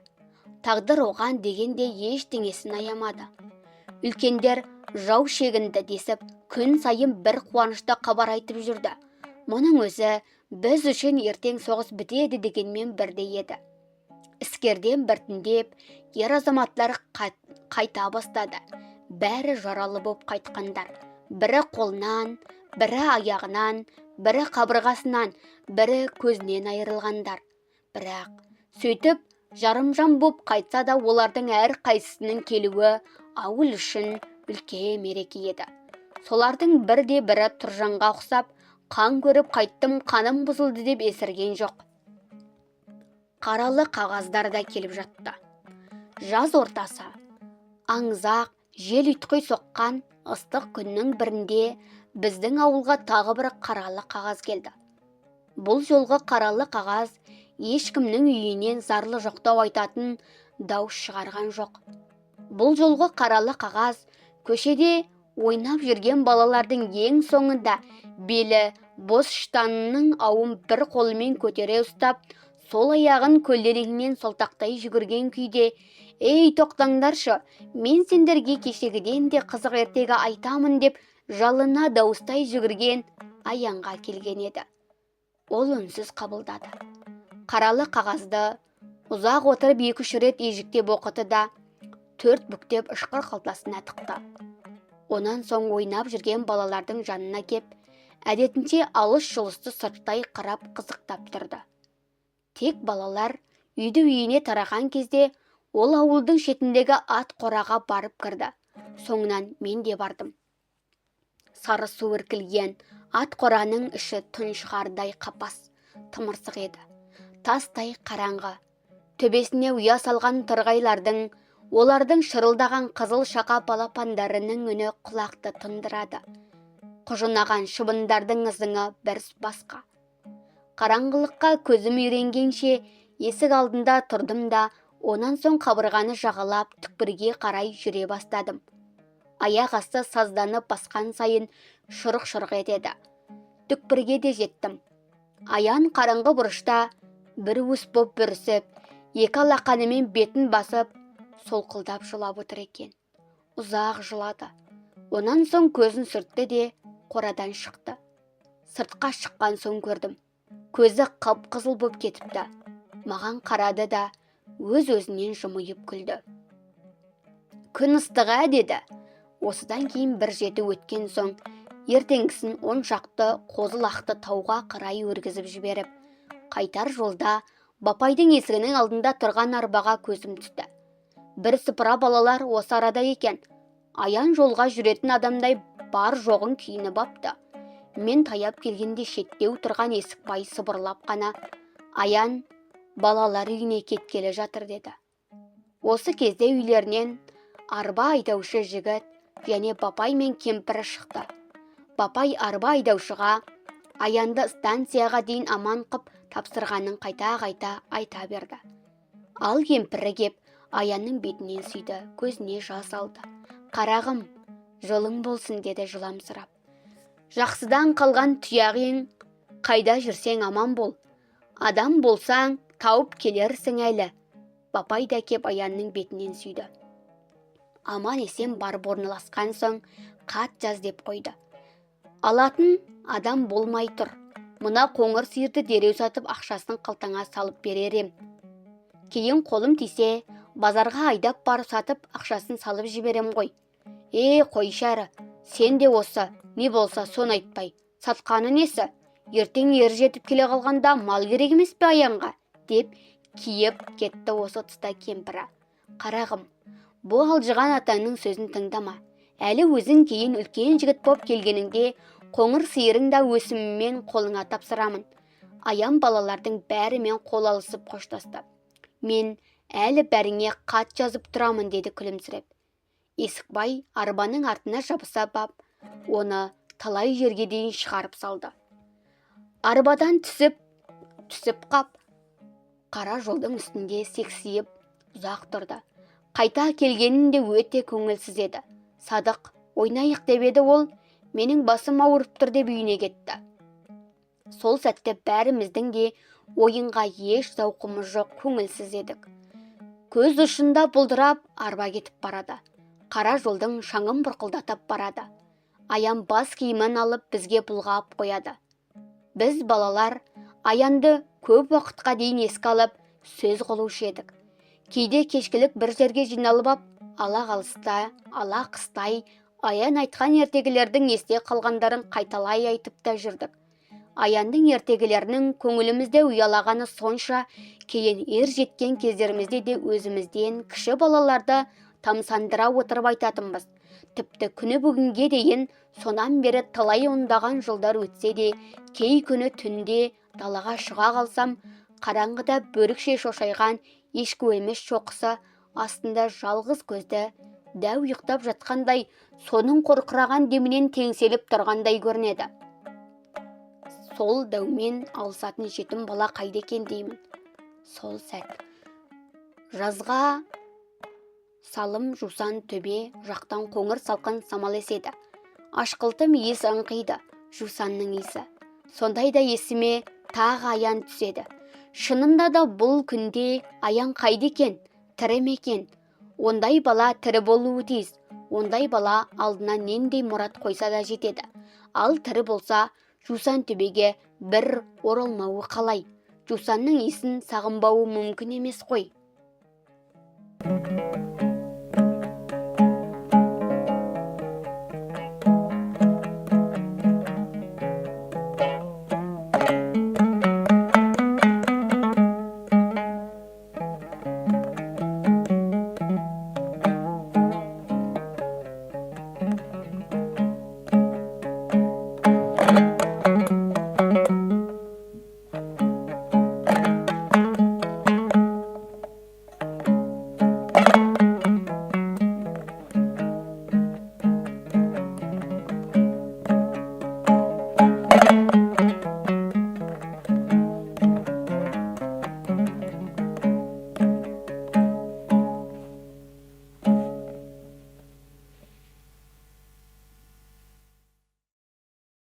[SPEAKER 1] Тағдыр оған дегенде ештеңесін аямады. Үлкендер жау шегінді десіп, күн сайын бір қуанышты хабар айтып жүрді. Мұның өзі біз үшін ертең соғыс бітеді дегенмен бірдей еді. Іскерден біртіндеп ер азаматтар қайта бастады. Бәрі жаралы боп қайтқандар. Бірі қолынан, бірі аяғынан, бірі қабырғасынан, бірі көзінен айырылғандар. Бірақ сөйтіп жарымжан боп қайтса да олардың әр қайсысының келуі ауыл үшін үлкен мереке еді. Солардың бірде-бірі Тұржанға ұқсап, қан көріп қайттым, қаным бұзылды деп есірген жоқ. Қаралы қағаздар да келіп жатты. Жаз ортасы. Аңзақ, жел ұйтқи соққан ыстық күннің бірінде біздің ауылға тағы бір қаралы қағаз келді. Бұл жолғы қаралы қағаз ешкімнің үйінен зарлы жоқтау айтатын дауыс шығарған жоқ. Бұл жолғы қаралы қағаз көшеде ойнап жүрген балалардың ең соңында белі бос штанының ауын бір қолымен көтере ұстап, сол аяғын көлденеңінен солтақтай жүгірген күйде, «Ей, тоқтаңдаршы, мен сендерге кешегіден де қызық ертегі айтамын» деп жалына дауыстай жүгірген Аянға келген еді. Ол үнсіз қабылдады. Қаралы қағазды ұзақ отырып 2-3 рет ежіктеп оқыды да, 4 бүктеп ышқыр қалтасына тықты. Онан соң ойнап жүрген балалардың жанына кеп, әдетінше алыс-жұлысты сырттай қарап қызықтап тұрды. Тек балалар үйді-үйіне тараған кезде ол ауылдың шетіндегі ат қораға барып кірді. Соңынан мен де бардым. Сары су іркілген ат қораның іші тұншығардай қапас, тымырсық еді. Тастай қараңғы. Төбесіне ұя салған тұрғайлардың, олардың шырылдаған қызыл шақа балапандарының үні құлақты тұндырады. Құжынаған шыбындардың ызыңы бір басқа. Қараңғылыққа көзім үйренгенше есік алдында тұрдым да, онан соң қабырғаны жағалап түкпірге қарай жүре бастадым. Аяқ асты сазданып басқан сайын шұрық-шұрық етеді. Түкпірге де жеттім. Аян қараңғы бұрышта бір уыс боп бүрісіп, екі алақанымен бетін басып, солқылдап жылап отыр екен. Ұзақ жылады. Онан соң көзін сүртті де қорадан шықты. Сыртқа шыққан соң көрдім. Көзі қып-қызыл боп кетіпті. Маған қарады да өз-өзінен жымиып күлді. «Күн ыстығы», деді. Осыдан кейін бір жеті өткен соң, ертеңгісін 10 шақты қозы-лақты тауға қарай өргізіп жіберіп, қайтар жолда бапайдың есігінің алдында тұрған арбаға көзім түсті. Бір сыпыра балалар осы арада екен. Аян жолға жүретін адамдай бар жоғын киініп апты. Мен таяп келгенде шеттеу тұрған Есікбай сыбырлап қана, «Аян, балалар үйіне кеткелі жатыр» деді. Осы кезде үйлерінен арба айдаушы жігіт және бапай мен кемпірі шықты. Бапай арба айдаушыға Аянды станцияға дейін аман қып тапсырғанын қайта-қайта айта берді. Ал кемпірі кеп Аянның бетінен сүйді, көзіне жас алды. «Қарағым, жолың болсын» деді жыламсырап. «Жақсыдан қалған тұяғың, қайда жүрсең аман бол. Адам болсаң, тауып келерсің әлі». Бапай да кеп Аянның бетінен сүйді. Аман есен барып орналасқан соң хат жаз деп қойды. «Алатын адам болмай тұр. Мына қоңыр сиырды дереу сатып ақшасын қалтаңа салып беререм. Кейін қолым тисе, базарға айдап барып сатып ақшасын салып жіберем ғой. Қой шәрі, сен де осы, не болса соны айтпай. Сатқаны несі? Ертең ер жетіп келе қалғанда мал керек емес пе Аянға?» деп киіп кетті осы тұста кемпірі. «Қарағым, бұл алжыған атаңның сөзін тыңдама. Әлі өзің кейін үлкен жігіт боп келгеніңде қоңыр сиырың да өсімімен қолыңа тапсырамын». Аян балалардың бәрімен қол алысып қоштасты. «Мен әлі бәріңе хат жазып тұрамын» деді күлімсіреп. Есікбай арбаның артына жабыса бап, оны талай жерге дейін шығарып салды. Арбадан түсіп қап, қара жолдың үстінде сексиіп ұзақ тұрды. Қайта келгенінде өте көңілсіз еді. «Садық, ойнайық» деп еді ол, «Менің басым ауырып тұр» деп үйіне кетті. Сол сәтте бәріміздің де ойынға еш зауқымыз жоқ, көңілсіз едік. Көз ұшында бұлдырап арба кетіп барады. Қара жолдың шаңын бұрқылдатып барады. Аян бас киімін алып бізге бұлғап қояды. Біз балалар Аянды көп уақытқа дейін еске алып сөз қылушы едік. Кейде кешкілік бір жерге жиналып ап, ала қалыста, ала қыстай, Аян айтқан ертегілердің есте қалғандарын қайталай айтып та жүрдік. Аянның ертегілерінің көңілімізде ұялағаны сонша, кейін ер жеткен кездерімізде де өзімізден кіші балаларды тамсандыра отырып айтатынбыз. Тіпті күні бүгінге дейін сонан бері талай ондаған жылдар өтсе де, кей күні түнде далаға шыға қалсам, қараңғыда бөрікше шошайған ешкі өлмес шоқысы астында жалғыз көзді дәу ұйықтап жатқандай, соның қорқыраған демінен теңселіп тұрғандай көрінеді. Сол дәумен алысатын жетім бала қайда екен деймін. Сол сәт жазға салым жусан төбе жақтан қоңыр салқын самал еседі. Ашқылтым иіс аңқиды, жусанның иісі. Сондайда есіме тағы аян түседі. Шынында да бұл күнде аян қайда екен, тірі ме екен? Ондай бала тірі болуы тиіс. Ондай бала алдына нендей мұрат қойса да жетеді. Ал тірі болса, жусан төбеге бір оралмауы қалай? Жусанның иісін сағынбауы мүмкін емес қой.